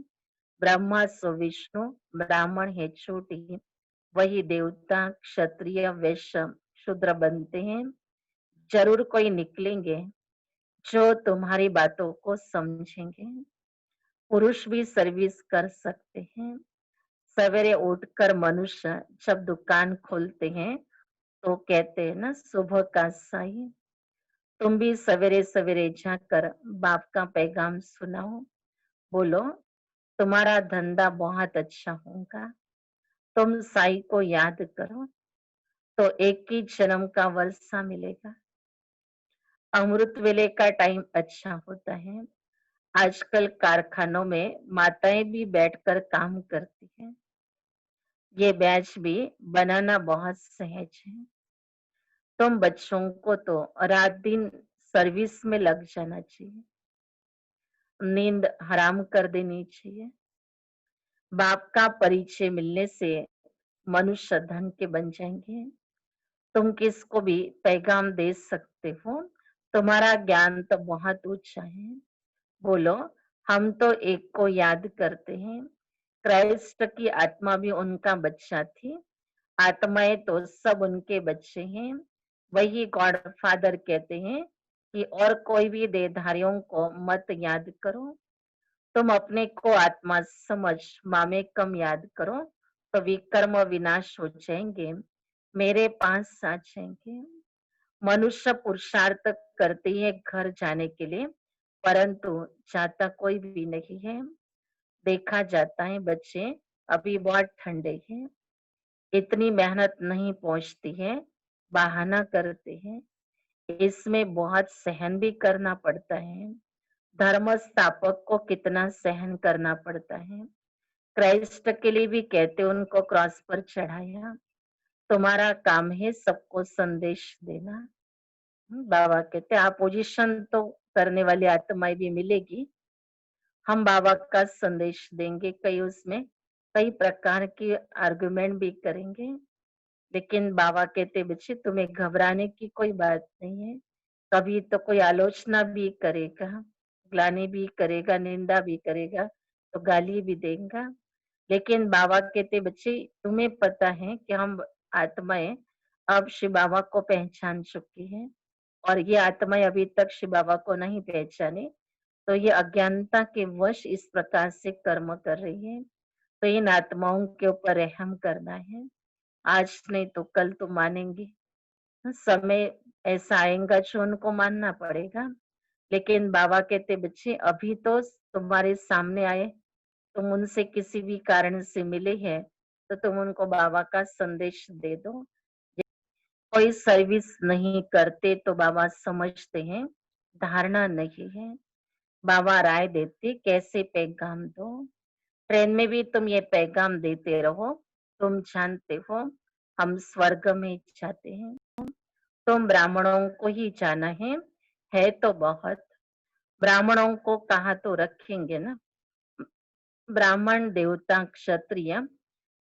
ब्रह्मा सो विष्णु, ब्राह्मण है छोटी, वही देवता क्षत्रिय वैश्य शूद्र बनते हैं। जरूर कोई निकलेंगे जो तुम्हारी बातों को समझेंगे। पुरुष भी सर्विस कर सकते हैं। सवेरे उठकर मनुष्य जब दुकान खोलते हैं तो कहते हैं ना, सुबह का साई। तुम भी सवेरे सवेरे जाकर बाप का पैगाम सुनाओ। बोलो तुम्हारा धंधा बहुत अच्छा होगा। तुम साई को याद करो तो एक ही जन्म का वर्षा मिलेगा। अमृत वेले का टाइम अच्छा होता है। आजकल कारखानों में माताएं भी बैठकर काम करती हैं। ये बैच भी बनाना बहुत सहज है। तुम बच्चों को तो रात दिन सर्विस में लग जाना चाहिए, नींद हराम कर देनी चाहिए। बाप का परिचय मिलने से मनुष्य धन के बन जाएंगे। तुम किसको भी पैगाम दे सकते हो, तुम्हारा ज्ञान तो बहुत ऊंचा है। बोलो हम तो एक को याद करते हैं। क्राइस्ट की आत्मा भी उनका बच्चा थी। आत्माएं तो सब उनके बच्चे हैं। वही गॉड फादर कहते हैं कि और कोई भी देहधारियों को मत याद करो। तुम अपने को आत्मा समझ मामे कम याद करो तो विकर्म विनाश हो जाएंगे, मेरे पास आ जाएंगे। मनुष्य पुरुषार्थ करते है घर जाने के लिए, परंतु जाता कोई भी नहीं है। देखा जाता है बच्चे अभी बहुत ठंडे हैं, इतनी मेहनत नहीं पहुंचती है, बहाना करते हैं। इसमें बहुत सहन भी करना पड़ता है। धर्म स्थापक को कितना सहन करना पड़ता है। क्राइस्ट के लिए भी कहते उनको क्रॉस पर चढ़ाया। तुम्हारा काम है सबको संदेश देना। बाबा कहते अपोजिशन तो करने वाली आत्माएं भी मिलेगी, हम बाबा का संदेश देंगे। कई उसमें कई प्रकार की आर्गुमेंट भी करेंगे, लेकिन बाबा कहते बच्चे तुम्हें घबराने की कोई बात नहीं है। कभी तो कोई आलोचना भी करेगा, ग्लानि भी करेगा, निंदा भी करेगा, तो गाली भी देगा। लेकिन बाबा कहते बच्चे तुम्हें पता है कि हम आत्माएं अब शिव बाबा को पहचान चुकी हैं, और ये आत्माएं अभी तक शिव बाबा को नहीं पहचाने, तो ये अज्ञानता के वश इस प्रकार से कर्म कर रही है। तो इन आत्माओं के ऊपर रहम करना है। आज नहीं तो कल तो मानेंगे। समय ऐसा आएगा जो उनको मानना पड़ेगा। लेकिन बाबा कहते बच्चे अभी तो तुम्हारे सामने आए, तुम उनसे किसी भी कारण से मिले हैं, तो तुम उनको बाबा का संदेश दे दो। कोई सर्विस नहीं करते तो बाबा समझते हैं धारणा नहीं है। बाबा राय देते कैसे पैगाम दो। ट्रेन में भी तुम ये पैगाम देते रहो, तुम जानते हो हम स्वर्ग में जाते हैं। तुम ब्राह्मणों को ही जाना है तो बहुत। ब्राह्मणों को कहा तो रखेंगे ना। ब्राह्मण देवता क्षत्रिय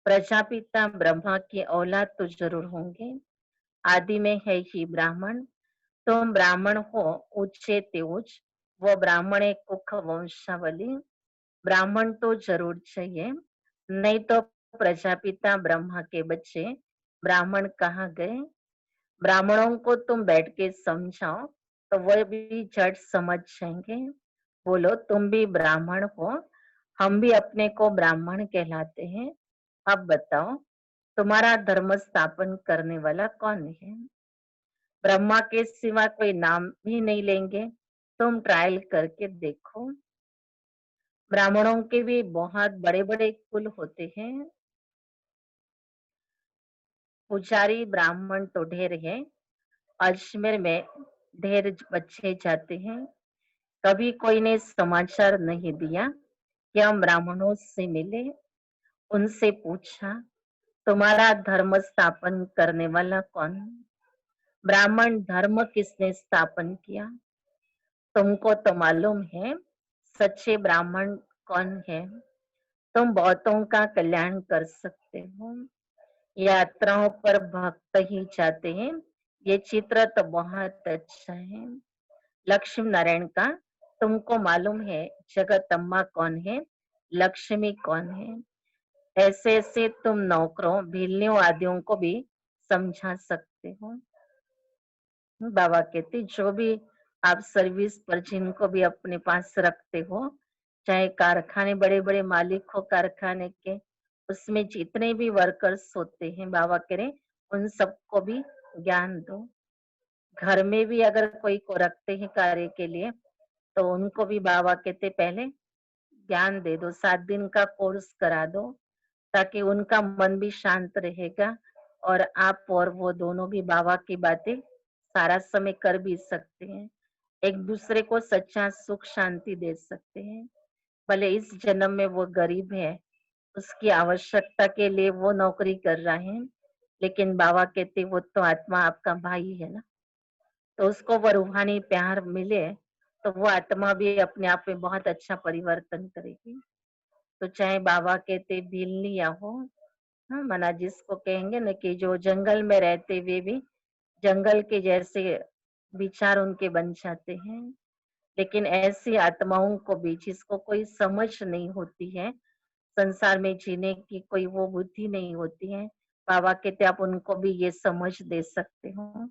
प्रजापिता ब्रह्मा की औलाद तो जरूर होंगे। आदि में है ही ब्राह्मण। तुम ब्राह्मण हो ऊंचे ते ऊंच, वो ब्राह्मण एक कुख वंशावली। ब्राह्मण तो जरूर चाहिए, नहीं तो प्रजापिता ब्रह्मा के बच्चे ब्राह्मण कहाँ गए। ब्राह्मणों को तुम बैठ के समझाओ तो वह भी झट समझ जाएंगे। बोलो तुम भी ब्राह्मण हो, हम भी अपने को ब्राह्मण कहलाते हैं। अब बताओ तुम्हारा धर्म स्थापन करने वाला कौन है। ब्रह्मा के सिवा कोई नाम भी नहीं लेंगे। तुम ट्रायल करके देखो। ब्राह्मणों के भी बहुत बड़े बड़े कुल होते हैं। पुजारी ब्राह्मण तो ढेर है। अजमेर में ढेर बच्चे जाते हैं। कभी कोई ने समाचार नहीं दिया कि हम ब्राह्मणों से मिले। उनसे पूछा तुम्हारा धर्म स्थापन करने वाला कौन। ब्राह्मण धर्म किसने स्थापन किया। तुमको तो मालूम है सच्चे ब्राह्मण कौन है। तुम बहुतों का कल्याण कर सकते हो। यात्राओं पर भक्त ही जाते हैं। ये चित्र तो बहुत अच्छा है। लक्ष्मी नारायण का तुमको मालूम है जगत अम्मा कौन है, लक्ष्मी कौन है। ऐसे ऐसे तुम नौकरों भीलनियों आदियों को भी समझा सकते हो। बाबा कहते जो भी आप सर्विस पर जिनको भी अपने पास रखते हो, चाहे कारखाने बड़े बड़े मालिक हो कारखाने के, उसमें जितने भी वर्कर्स होते हैं बाबा कह रहे उन सबको भी ज्ञान दो। घर में भी अगर कोई को रखते हैं कार्य के लिए तो उनको भी बाबा कहते पहले ज्ञान दे दो, 7 दिन का कोर्स करा दो, ताकि उनका मन भी शांत रहेगा और आप और वो दोनों भी बाबा की बातें सारा समय कर भी सकते हैं। एक दूसरे को सच्चा सुख शांति दे सकते हैं। भले इस जन्म में वो गरीब है, उसकी आवश्यकता के लिए वो नौकरी कर रहा है, लेकिन बाबा कहते वो तो आत्मा आपका भाई है ना, तो उसको वो रूहानी प्यार मिले तो वो आत्मा भी अपने आप में बहुत अच्छा परिवर्तन करेगी। तो चाहे बाबा कहते भीलनिया हो, हाँ मना जिसको कहेंगे ना कि जो जंगल में रहते हुए भी जंगल के जैसे विचार उनके बन जाते हैं। लेकिन ऐसी आत्माओं को भी जिसको कोई समझ नहीं होती है, संसार में जीने की कोई वो बुद्धि नहीं होती है, बाबा कहते आप उनको भी ये समझ दे सकते हो।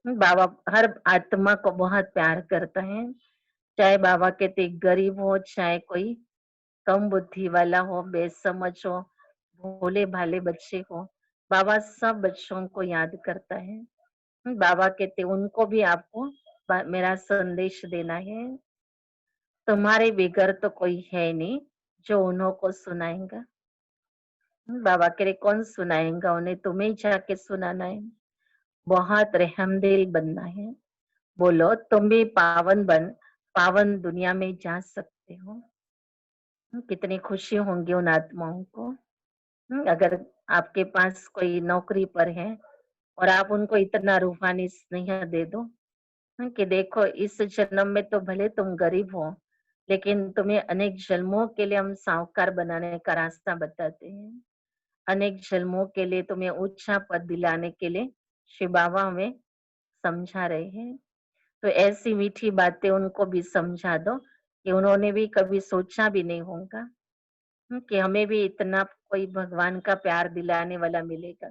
बाबा हर आत्मा को बहुत प्यार करता है, चाहे बाबा कहते गरीब हो, चाहे कोई कम बुद्धि वाला हो, बेसमझ हो, भोले भाले बच्चे हो, बाबा सब बच्चों को याद करता है। बाबा कहते उनको भी आपको मेरा संदेश देना है। तुम्हारे बिगर तो कोई है नहीं जो उन्हों को सुनाएगा। बाबा कह रहे कौन सुनाएगा उन्हें, तुम्हें जाके सुनाना है। बहुत रहमदिल बनना है। बोलो तुम भी पावन बन पावन दुनिया में जा सकते हो। कितनी खुशी होंगी उन आत्माओं को। अगर आपके पास कोई नौकरी पर है और आप उनको इतना रूहानी स्नेह दे दो कि देखो इस जन्म में तो भले तुम गरीब हो, लेकिन तुम्हें अनेक जन्मों के लिए हम साहूकार बनाने का रास्ता बताते हैं। अनेक जन्मों के लिए तुम्हें ऊंचा पद दिलाने के लिए शिव बाबा हमें समझा रहे हैं। तो ऐसी मीठी बातें उनको भी समझा दो कि उन्होंने भी कभी सोचा भी नहीं होगा कि हमें भी इतना कोई भगवान का प्यार दिलाने वाला मिलेगा।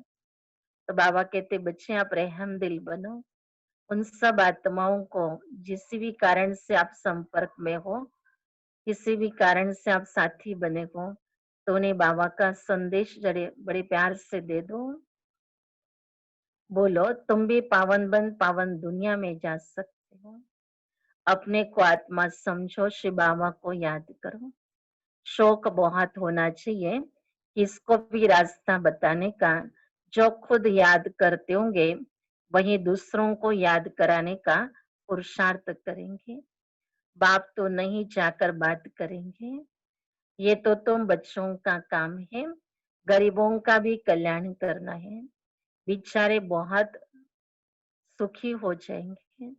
तो बाबा कहते बच्चे आप रहम दिल बनो। उन सब आत्माओं को जिस भी कारण से आप संपर्क में हो, किसी भी कारण से आप साथी बने हो, तो उन्हें बाबा का संदेश जड़े बड़े प्यार से दे दो। बोलो तुम भी पावन बन पावन दुनिया में जा सकते हो। अपने को आत्मा समझो, शिव बाबा को याद करो। शौक बहुत होना चाहिए किसको भी रास्ता बताने का। जो खुद याद करते होंगे वहीं दूसरों को याद कराने का पुरुषार्थ करेंगे। बाप तो नहीं जाकर बात करेंगे। ये तो तुम बच्चों का काम है। गरीबों का भी कल्याण करना है। बेचारे बहुत सुखी हो जाएंगे।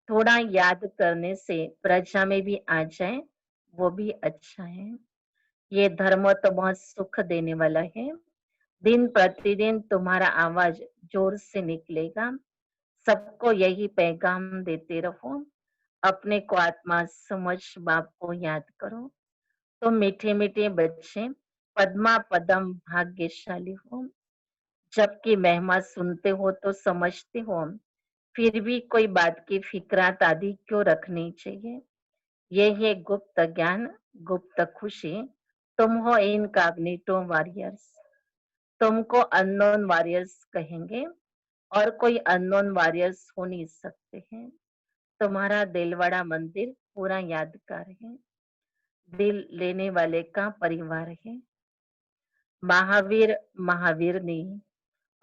थोड़ा याद करने से प्रजा में भी आ जाए, वो भी अच्छा है। ये धर्म तो बहुत सुख देने वाला है। दिन प्रतिदिन तुम्हारा आवाज जोर से निकलेगा। सबको यही पैगाम देते रहो। अपने को आत्मा समझ बाप को याद करो। तो मीठे मीठे बच्चे पद्मा पदम भाग्यशाली हो। जबकि महिमा सुनते हो तो समझते हो, फिर भी कोई बात की फिक्रात आदि क्यों रखनी चाहिए। ये है गुप्त ज्ञान, गुप्त खुशी। तुम हो इनकॉग्निटो वॉरियर्स। तुमको अननोन वॉरियर्स कहेंगे और कोई अननोन वॉरियर्स हो नहीं सकते हैं। तुम्हारा दिलवाड़ा मंदिर पूरा यादगार है। दिल लेने वाले का परिवार है। महावीर महावीरनी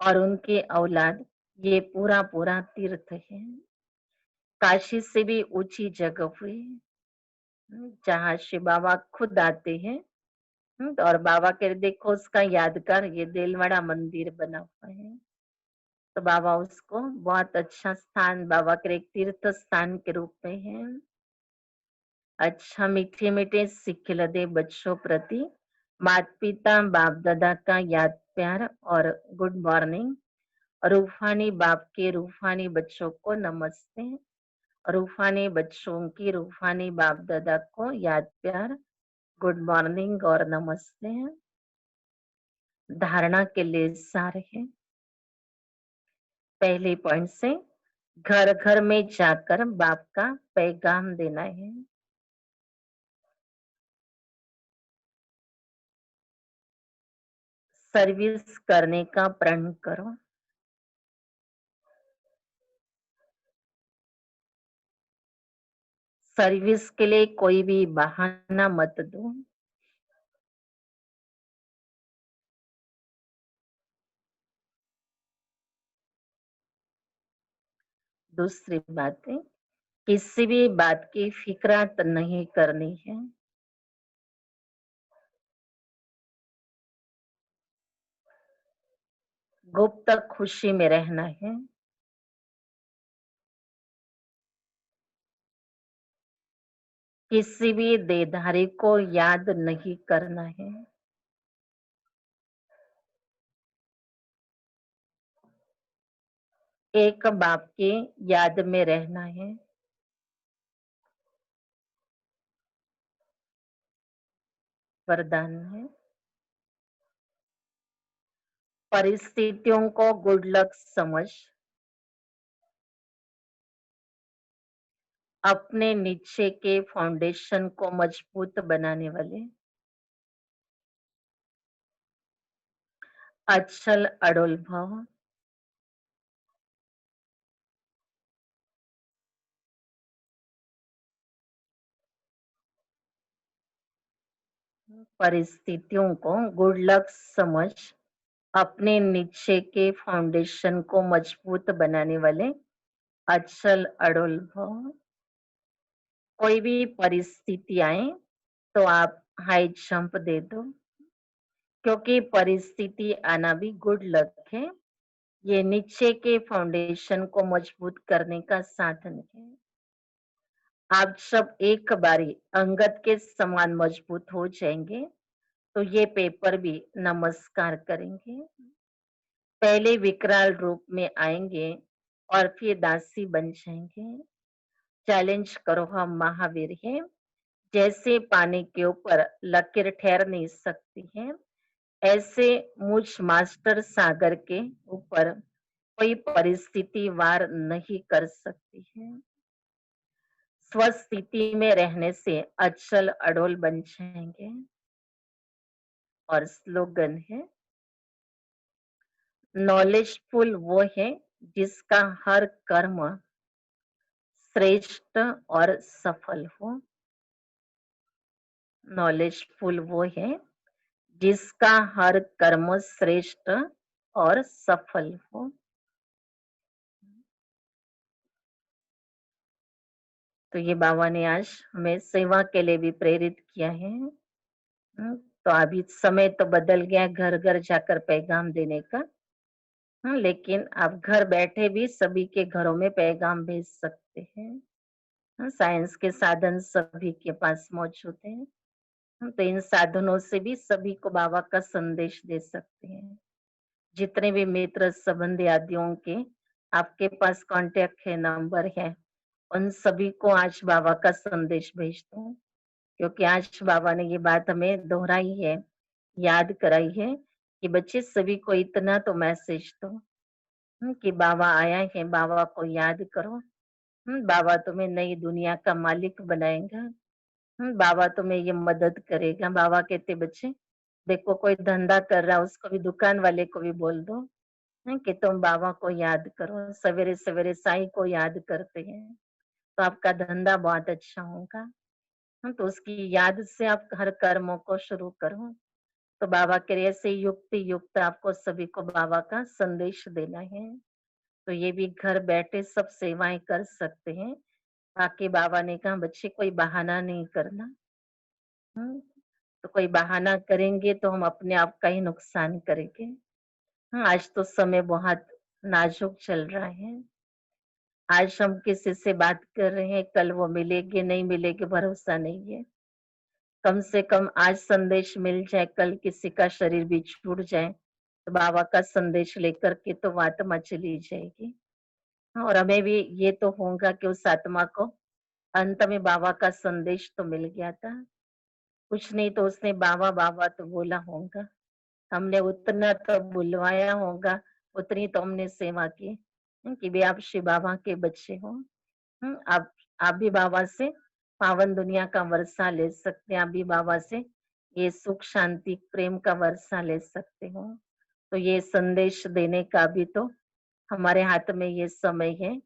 और उनके औलाद, ये पूरा पूरा तीर्थ है। काशी से भी ऊंची जगह हुई, जहाँ शिव बाबा खुद आते हैं। और बाबा के देखो उसका यादगार ये दिलवाड़ा मंदिर बना हुआ है। तो बाबा उसको बहुत अच्छा स्थान, बाबा के एक तीर्थ स्थान के रूप में है। अच्छा, मीठे मीठे सिखिलदे बच्चों प्रति माता पिता बाप दादा का याद प्यार और गुड मॉर्निंग। रूहानी बाप के रूहानी बच्चों को नमस्ते। रूहानी बच्चों की रूहानी बाप दादा को याद प्यार, गुड मॉर्निंग और नमस्ते। धारणा के लिए सार है। पहले पॉइंट से घर घर में जाकर बाप का पैगाम देना है। सर्विस करने का प्रण करो। सर्विस के लिए कोई भी बहाना मत दो। दूसरी बात है, किसी भी बात की फिक्रात नहीं करनी है। गुप्त खुशी में रहना है। किसी भी देहधारी को याद नहीं करना है। एक बाप के याद में रहना है। वरदान है, परिस्थितियों को गुड लक समझ अपने नीचे के फाउंडेशन को मजबूत बनाने वाले अचल अड़ोल भाव। परिस्थितियों को गुड लक समझ अपने नीचे के फाउंडेशन को मजबूत बनाने वाले अचल अड़ोल भाव। कोई भी परिस्थिति आए तो आप हाई जंप दे दो, क्योंकि परिस्थिति आना भी गुड लक है। ये नीचे के फाउंडेशन को मजबूत करने का साधन है। आप सब एक बारी अंगद के समान मजबूत हो जाएंगे तो ये पेपर भी नमस्कार करेंगे। पहले विकराल रूप में आएंगे और फिर दासी बन जाएंगे। चैलेंज करो, हम महावीर हैं। जैसे पानी के ऊपर लकीर ठहर नहीं सकती है, ऐसे मुझ मास्टर सागर के ऊपर कोई परिस्थिति वार नहीं कर सकती है। स्वस्थिति में रहने से अचल अडोल बन जाएंगे। और स्लोगन है, नॉलेजफुल वो है जिसका हर कर्म श्रेष्ठ और सफल हो। नॉलेजफुल वो है जिसका हर कर्म श्रेष्ठ और सफल हो। तो ये बाबा ने आज हमें सेवा के लिए भी प्रेरित किया है। तो अभी समय तो बदल गया, घर घर जाकर पैगाम देने का। लेकिन आप घर बैठे भी सभी के घरों में पैगाम भेज सकते हैं। साइंस के साधन सभी के पास मौजूद हैं। तो इन साधनों से भी सभी को बाबा का संदेश दे सकते हैं। जितने भी मित्र संबंधी आदियों के आपके पास कांटेक्ट है, नंबर है, उन सभी को आज बाबा का संदेश भेज दो। क्योंकि आज बाबा ने ये बात हमें दोहराई है, याद कराई है कि बच्चे सभी को इतना तो मैसेज दो कि बाबा आया है, बाबा को याद करो। बाबा तुम्हें नई दुनिया का मालिक बनाएगा। बाबा तुम्हें ये मदद करेगा। बाबा कहते बच्चे देखो कोई धंधा कर रहा है, उसको भी, दुकान वाले को भी बोल दो कि तुम बाबा को याद करो। सवेरे सवेरे साईं को याद करते हैं तो आपका धंधा बहुत अच्छा होगा। तो उसकी याद से आप हर कर्मों को शुरू करो। तो बाबा के ऐसे युक्ति युक्त आपको सभी को बाबा का संदेश देना है। तो ये भी घर बैठे सब सेवाएं कर सकते हैं। बाकी बाबा ने कहा बच्चे कोई बहाना नहीं करना। हम्म, तो कोई बहाना करेंगे तो हम अपने आप का ही नुकसान करेंगे। आज तो समय बहुत नाजुक चल रहा है। आज हम किसी से बात कर रहे हैं, कल वो मिलेगी नहीं मिलेगी भरोसा नहीं है। कम से कम आज संदेश मिल जाए, कल किसी का शरीर भी छूट जाए तो बाबा का संदेश लेकर के तो वो आत्मा चली जाएगी। और हमें भी ये तो होगा कि उस आत्मा को अंत में बाबा का संदेश तो मिल गया था। कुछ नहीं तो उसने बाबा बाबा तो बोला होगा, हमने उतना तो बुलवाया होगा, उतनी तो हमने सेवा की। कि भी आप शिव बाबा के बच्चे हो। आप भी बाबा से पावन दुनिया का वर्षा ले सकते हैं। आप भी बाबा से ये सुख शांति प्रेम का वर्षा ले सकते हो। तो ये संदेश देने का भी तो हमारे हाथ में ये समय है।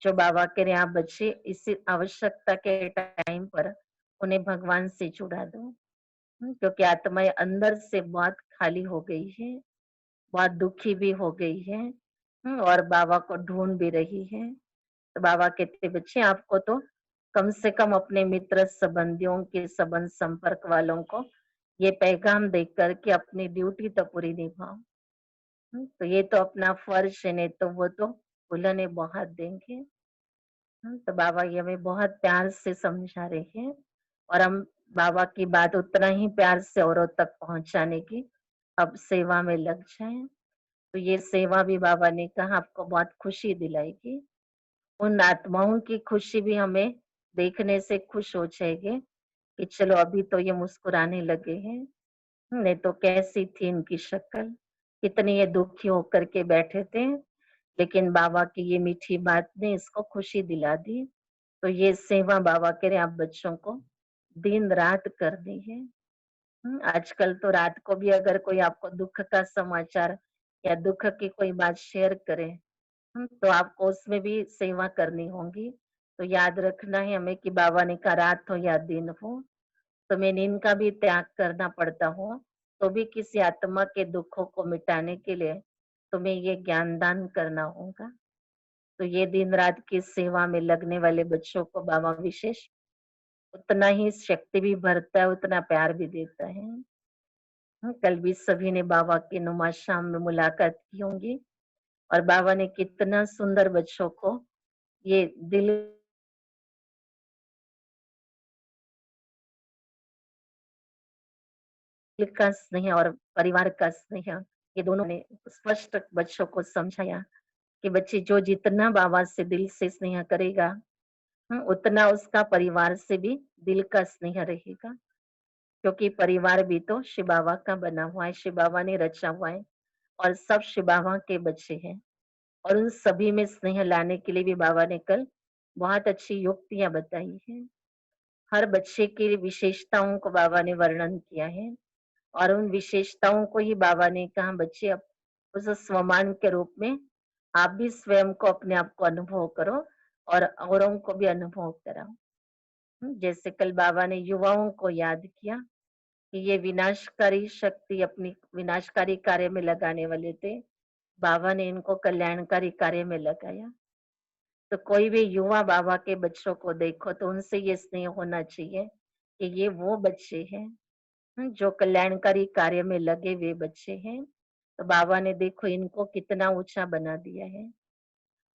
जो बाबा कह रहे हैं आप बच्चे इसी आवश्यकता के टाइम पर उन्हें भगवान से जुड़ा दो। क्योंकि आत्माएं अंदर से बहुत खाली हो गई है, बहुत दुखी भी हो गई है। और बाबा को ढूंढ भी रही है। तो बाबा कहते बच्चे आपको तो कम से कम अपने मित्र संबंधियों के संबंध संपर्क वालों को ये पैगाम दे करके अपनी ड्यूटी तो पूरी निभाओ। तो ये तो अपना फर्ज है, नहीं तो वो तो भुलने बहुत देंगे। तो बाबा ये हमें बहुत प्यार से समझा रहे हैं और हम बाबा की बात उतना ही प्यार से औरों तक पहुंचाने की अब सेवा में लग जाएं। तो ये सेवा भी बाबा ने कहा आपको बहुत खुशी दिलाएगी। उन आत्माओं की खुशी भी हमें देखने से खुश हो जाएगी कि चलो अभी तो ये मुस्कुराने लगे हैं, नहीं तो कैसी थी इनकी शक्ल, कितने ये दुखी होकर के बैठे थे। लेकिन बाबा की ये मीठी बात ने इसको खुशी दिला दी। तो ये सेवा बाबा कह रहे आप बच्चों को दिन रात करनी है। आजकल तो रात को भी अगर कोई आपको दुख का समाचार या दुख की कोई बात शेयर करे, तो आपको उसमें भी सेवा करनी होगी। तो याद रखना है हमें कि बाबा ने कहा रात हो या दिन हो, तुम्हें नींद का भी त्याग करना पड़ता हो, तो भी किसी आत्मा के दुखों को मिटाने के लिए तुम्हें ये ज्ञान दान करना होगा। तो ये दिन रात की सेवा में लगने वाले बच्चों को बाबा विशेष उतना ही शक्ति भी भरता है, उतना प्यार भी देता है। कल भी सभी ने बाबा के नुमा शाम में मुलाकात की होंगी और बाबा ने कितना सुंदर बच्चों को ये दिल का स्नेह और परिवार का स्नेह, ये दोनों ने स्पष्ट बच्चों को समझाया कि बच्चे जो जितना बाबा से दिल से स्नेह करेगा, उतना उसका परिवार से भी दिल का स्नेह रहेगा। क्योंकि परिवार भी तो शिव बाबा का बना हुआ है, शिव बाबा ने रचा हुआ है और सब शिव बाबा के बच्चे हैं। और उन सभी में स्नेह लाने के लिए भी बाबा ने कल बहुत अच्छी युक्तियां बताई हैं। हर बच्चे की विशेषताओं को बाबा ने वर्णन किया है और उन विशेषताओं को ही बाबा ने कहा बच्चे अब उस स्वमान के रूप में आप भी स्वयं को अपने आप को अनुभव करो और औरों को भी अनुभव कराओ। जैसे कल बाबा ने युवाओं को याद किया कि ये विनाशकारी शक्ति अपनी विनाशकारी कार्य में लगाने वाले थे, बाबा ने इनको कल्याणकारी कार्य में लगाया। तो कोई भी युवा बाबा के बच्चों को देखो तो उनसे ये स्नेह होना चाहिए कि ये वो बच्चे हैं, जो कल्याणकारी कार्य में लगे हुए बच्चे हैं। तो बाबा ने देखो इनको कितना ऊंचा बना दिया है।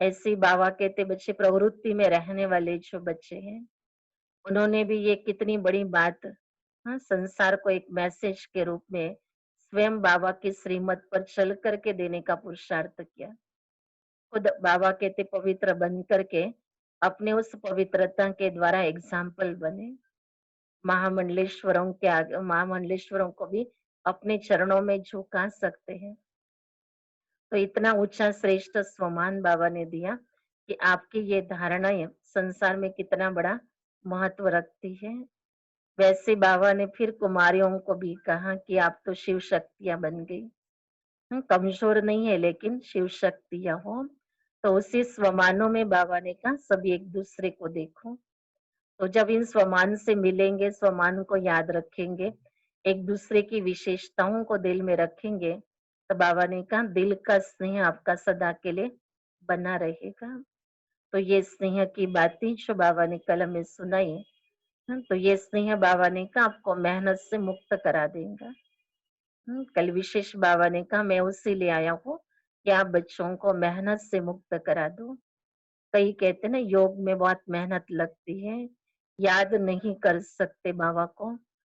ऐसे ही बाबा कहते बच्चे प्रवृत्ति में रहने वाले जो बच्चे हैं, उन्होंने भी ये कितनी बड़ी बात, संसार को एक मैसेज के रूप में स्वयं बाबा की श्रीमत पर चल करके देने का पुरुषार्थ किया। खुद बाबा कहते पवित्र बन करके अपने उस पवित्रता के द्वारा एग्जाम्पल बने। महामंडलेश्वरों को भी अपने चरणों में झुका सकते हैं। तो इतना ऊंचा श्रेष्ठ स्वमान बाबा ने दिया कि आपकी ये धारणाएं संसार में कितना बड़ा महत्व रखती है। वैसे बाबा ने फिर कुमारियों को भी कहा कि आप तो शिव शक्तियां बन गई, कमजोर नहीं है लेकिन शिव शक्तियां हो। तो उसी स्वमानों में बाबा ने कहा सभी एक दूसरे को देखो। तो जब इन स्वमान से मिलेंगे, स्वमान को याद रखेंगे, एक दूसरे की विशेषताओं को दिल में रखेंगे, तो बाबा ने कहा दिल का स्नेह आपका सदा के लिए बना रहेगा। तो ये स्नेह की बातें जो बाबा ने कलम में सुनाई, तो ये स्नेह बाबा ने कहा आपको मेहनत से मुक्त करा देगा। कल विशेष बाबा ने कहा मैं उसी ले आया हूँ कि आप बच्चों को मेहनत से मुक्त करा दो। कई कहते ना योग में बहुत मेहनत लगती है, याद नहीं कर सकते बाबा को।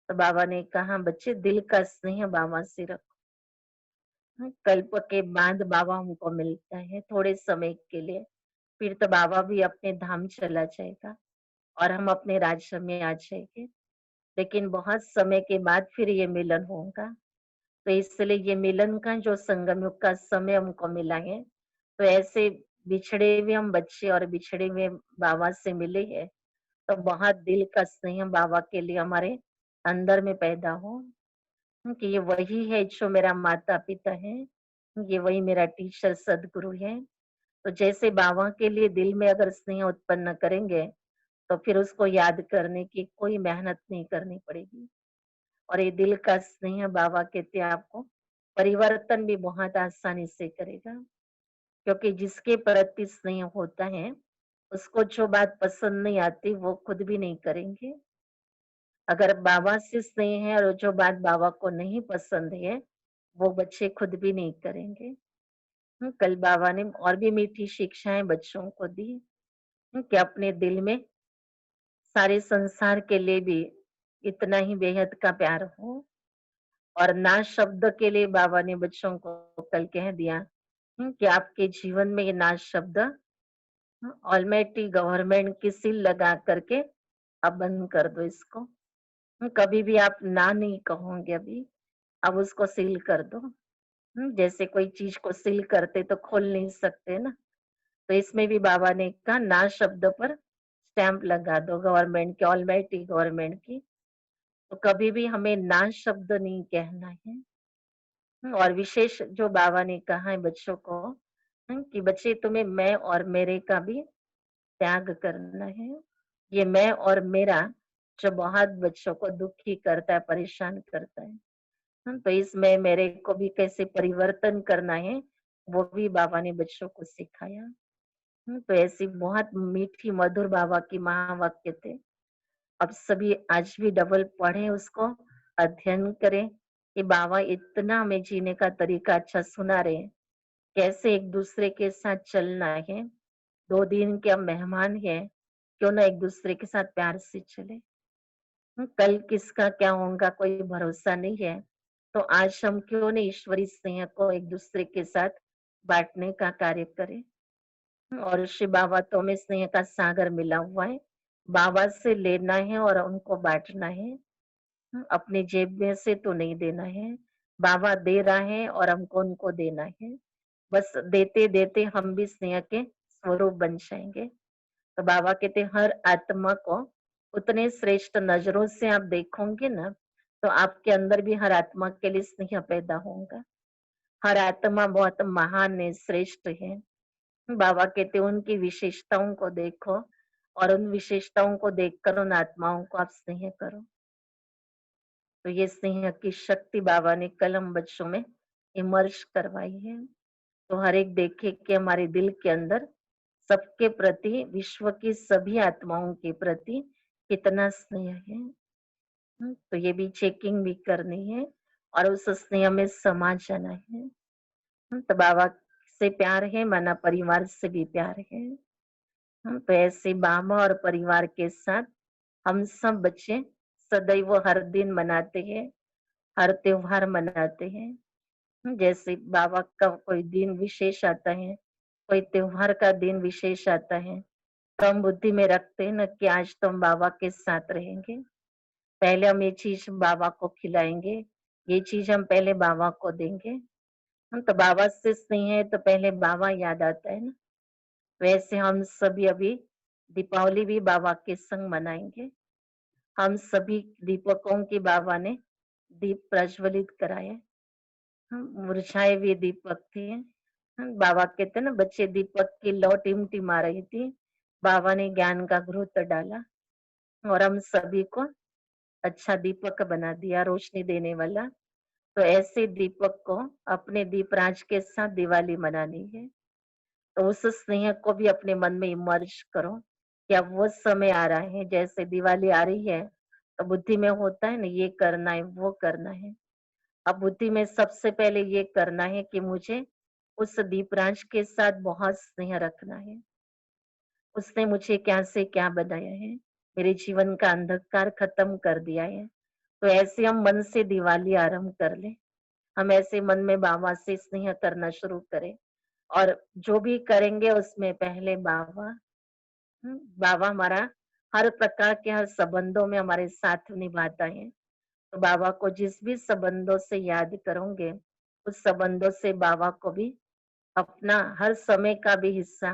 तो बाबा ने कहा बच्चे दिल का स्नेह बाबा से रखो। कल्प के बाद बाबा हमको मिलता है थोड़े समय के लिए, फिर तो बाबा भी अपने धाम चला जाएगा और हम अपने राज्य में आ जाएंगे। लेकिन बहुत समय के बाद फिर ये मिलन होगा। तो इसलिए ये मिलन का जो संगम युग का समय हमको मिला है, तो ऐसे बिछड़े हुए हम बच्चे और बिछड़े हुए बाबा से मिले हैं, तो बहुत दिल का स्नेह बाबा के लिए हमारे अंदर में पैदा हो कि ये वही है जो मेरा माता पिता है, ये वही मेरा टीचर सदगुरु है। तो जैसे बाबा के लिए दिल में अगर स्नेह उत्पन्न करेंगे, तो फिर उसको याद करने की कोई मेहनत नहीं करनी पड़ेगी। और ये दिल का स्नेह बाबा कहते हैं आपको परिवर्तन भी बहुत आसानी से करेगा, क्योंकि जिसके प्रति स्नेह होता है उसको जो बात पसंद नहीं आती वो खुद भी नहीं करेंगे। अगर बाबा से स्नेह है और जो बात बाबा को नहीं पसंद है वो बच्चे खुद भी नहीं करेंगे। कल बाबा ने और भी मीठी शिक्षाएं बच्चों को दी, कि अपने दिल में सारे संसार के लिए भी इतना ही बेहद का प्यार हो। और ना शब्द के लिए बाबा ने बच्चों को कल कह दिया, कि आपके जीवन में ये ना शब्द ऑलमाइटी गवर्नमेंट की सील लगा करके अब बंद कर दो इसको। कभी भी आप ना नहीं कहोगे अभी, अब उसको सील कर दो। जैसे कोई चीज को सील करते तो खोल नहीं सकते ना, तो इसमें भी बाबा ने कहा ना शब्द पर स्टैंप लगा दो गवर्नमेंट के, ऑलमाइटी गवर्नमेंट की। तो कभी भी हमें ना शब्द नहीं कहना है। और विशेष जो बाबा ने कहा है बच्चों को, कि बच्चे तुम्हें मैं और मेरे का भी त्याग करना है। ये मैं और मेरा जो बहुत बच्चों को दुखी करता है, परेशान करता है, तो इस मैं मेरे को भी कैसे परिवर्तन करना है वो भी बाबा ने बच्चों को सिखाया। तो ऐसी बहुत मीठी मधुर बाबा की महावाक्य थे। अब सभी आज भी डबल पढ़े उसको, अध्ययन करें कि बाबा इतना हमें जीने का तरीका अच्छा सुना रहे हैं, कैसे एक दूसरे के साथ चलना है। 2 दिन के हम मेहमान हैं, क्यों ना एक दूसरे के साथ प्यार से चले। कल किसका क्या होगा कोई भरोसा नहीं है, तो आज हम क्यों नहीं ईश्वरी स्नेह को एक दूसरे के साथ बांटने का कार्य करें। और शिव बाबा तो हमें स्नेह का सागर मिला हुआ है, बाबा से लेना है और उनको बांटना है। अपने जेब में से तो नहीं देना है, बाबा दे रहा है और हमको उनको देना है। बस देते देते हम भी स्नेह के स्वरूप बन जाएंगे। तो बाबा कहते हर आत्मा को उतने श्रेष्ठ नजरों से आप देखोगे ना, तो आपके अंदर भी हर आत्मा के लिए स्नेह पैदा होगा। हर आत्मा बहुत महान है, श्रेष्ठ है। बाबा कहते उनकी विशेषताओं को देखो और उन विशेषताओं को देखकर उन आत्माओं को आप स्नेह करो। तो ये स्नेह की शक्ति बाबा ने कल हम बच्चों में इमर्ज करवाई है। तो हर एक देखे कि हमारे दिल के अंदर सबके प्रति, विश्व की सभी आत्माओं के प्रति कितना स्नेह है। तो ये भी चेकिंग भी करनी है और उस स्नेह में समा जाना है। तो बाबा से प्यार है माना परिवार से भी प्यार है। तो ऐसे बाबा और परिवार के साथ हम सब बच्चे सदैव हर दिन मनाते हैं, हर त्योहार मनाते हैं। जैसे बाबा का कोई दिन विशेष आता है, कोई त्योहार का दिन विशेष आता है, तो हम बुद्धि में रखते हैं ना कि आज तो हम बाबा के साथ रहेंगे। पहले हम ये चीज बाबा को खिलाएंगे, ये चीज हम पहले बाबा को देंगे। हम तो बाबा से स्नेह है तो पहले बाबा याद आता है ना। वैसे हम सभी अभी दीपावली भी बाबा के संग मनाएंगे। हम सभी दीपकों की बाबा ने दीप प्रज्वलित कराए। मुरझाए हुए दीपक थे। बाबा कहते ना बच्चे दीपक की लौ टिमटिमा रही थी, बाबा ने ज्ञान का घृत डाला और हम सभी को अच्छा दीपक बना दिया, रोशनी देने वाला। तो ऐसे दीपक को अपने दीपराज के साथ दिवाली मनानी है। तो उस स्नेह को भी अपने मन में इमर्ज करो कि अब वो समय आ रहा है, जैसे दिवाली आ रही है तो बुद्धि में होता है ना ये करना है वो करना है। अब बुद्धि में सबसे पहले ये करना है कि मुझे उस दीपराज के साथ बहुत स्नेह रखना है। उसने मुझे क्या से क्या बनाया है, मेरे जीवन का अंधकार खत्म कर दिया है। तो ऐसे हम मन से दिवाली आरंभ कर ले। हम ऐसे मन में बाबा से स्नेह करना शुरू करें और जो भी करेंगे उसमें पहले बाबा। बाबा हमारा हर प्रकार के हर संबंधों में हमारे साथ निभाता है। तो बाबा को जिस भी संबंधों से याद करोगे, उस संबंधों से बाबा को भी अपना हर समय का भी हिस्सा,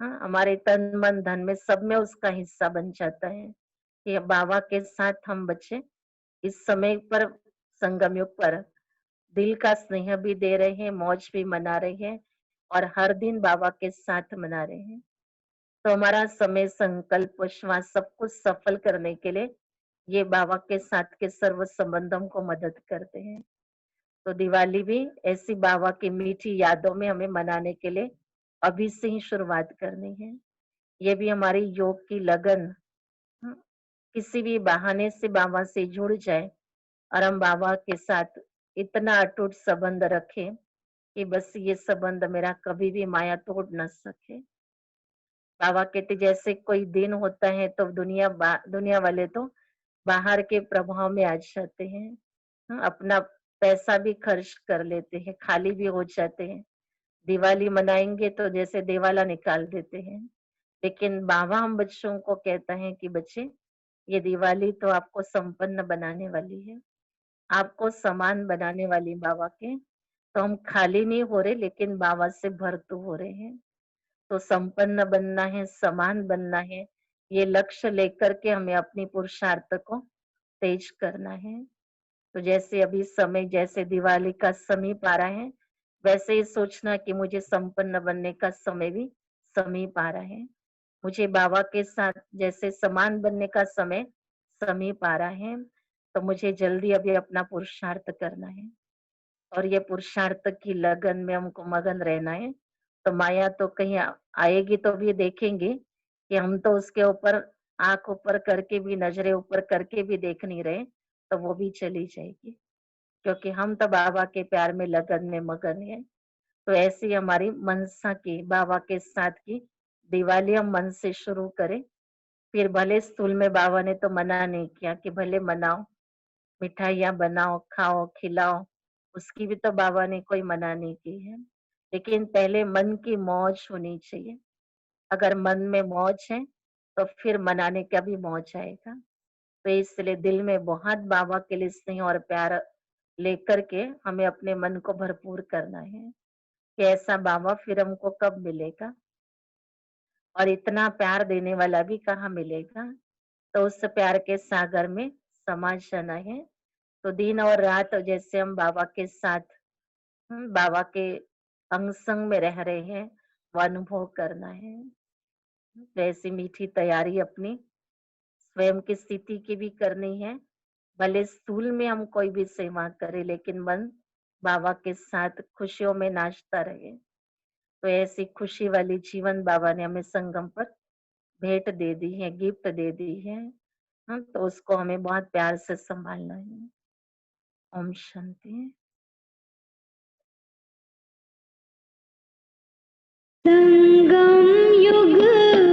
हाँ, हमारे तन मन धन में सब में उसका हिस्सा बन जाता है कि बाबा के साथ हम बच्चे इस समय पर, संगम युग पर दिल का स्नेह भी दे रहे हैं, मौज भी मना रहे हैं और हर दिन बाबा के साथ मना रहे हैं। तो हमारा समय, संकल्प, श्वास सब कुछ सफल करने के लिए ये बाबा के साथ के सर्व संबंधों को मदद करते हैं। तो दिवाली भी ऐसी बाबा की मीठी यादों में हमें मनाने के लिए अभी से ही शुरुआत करनी है। ये भी हमारी योग की लगन, हाँ, किसी भी बहाने से बाबा से जुड़ जाए और हम बाबा के साथ इतना अटूट संबंध रखें कि बस ये संबंध मेरा कभी भी माया तोड़ न सके। बाबा कहते जैसे कोई दिन होता है तो दुनिया वाले तो बाहर के प्रभाव में आ जाते हैं। अपना पैसा भी खर्च कर लेते हैं, खाली भी हो जाते हैं। दिवाली मनाएंगे तो जैसे दिवाला निकाल देते हैं। लेकिन बाबा हम बच्चों को कहता है कि बच्चे, ये दिवाली तो आपको संपन्न बनाने वाली है, आपको समान बनाने वाली बाबा के। तो हम खाली नहीं हो रहे लेकिन बाबा से भरतू हो रहे हैं। तो संपन्न बनना है, समान बनना है, ये लक्ष्य लेकर के हमें अपनी पुरुषार्थ को तेज करना है। तो जैसे अभी समय, जैसे दिवाली का समीप आ रहा है, वैसे ही सोचना कि मुझे संपन्न बनने का समय भी समीप आ रहा है। मुझे बाबा के साथ जैसे समान बनने का समय समीप आ रहा है, तो मुझे जल्दी अभी अपना पुरुषार्थ करना है और ये पुरुषार्थ की लगन में हमको मगन रहना है। तो माया तो कहीं आएगी तो भी देखेंगे कि हम तो उसके ऊपर आंख ऊपर करके भी, नजरें ऊपर करके भी देख नहीं रहे, तो वो भी चली जाएगी क्योंकि हम तो बाबा के प्यार में लगन में मगन है। तो ऐसी हमारी मनसा की, बाबा के साथ की दिवाली हम मन से शुरू करें। फिर भले स्थूल में बाबा ने तो मना नहीं किया कि भले मनाओ, मिठाइयाँ बनाओ, खाओ, खिलाओ, उसकी भी तो बाबा ने कोई मना नहीं की है। लेकिन पहले मन की मौज होनी चाहिए। अगर मन में मौज है, तो फिर मनाने का भी मौज आएगा। तो इसलिए दिल में बहुत बाबा के लिए स्नेह और प्यार लेकर के हमें अपने मन को भरपूर करना है कि ऐसा बाबा फिर हमको कब मिलेगा और इतना प्यार देने वाला भी कहाँ मिलेगा। तो उस प्यार के सागर में समा जाना है। तो दिन और रात जैसे हम बाबा के साथ, बाबा के अंग संग में रह रहे हैं, वो अनुभव करना है। वैसी मीठी तैयारी अपनी स्वयं की स्थिति की भी करनी है। भले स्थूल में हम कोई भी सेवा करें लेकिन मन बाबा के साथ खुशियों में नाचता रहे। तो ऐसी खुशी वाली जीवन बाबा ने हमें संगम पर भेंट दे दी है, गिफ्ट दे दी है। तो उसको हमें बहुत प्यार से संभालना है। ओम शांति। संगम युग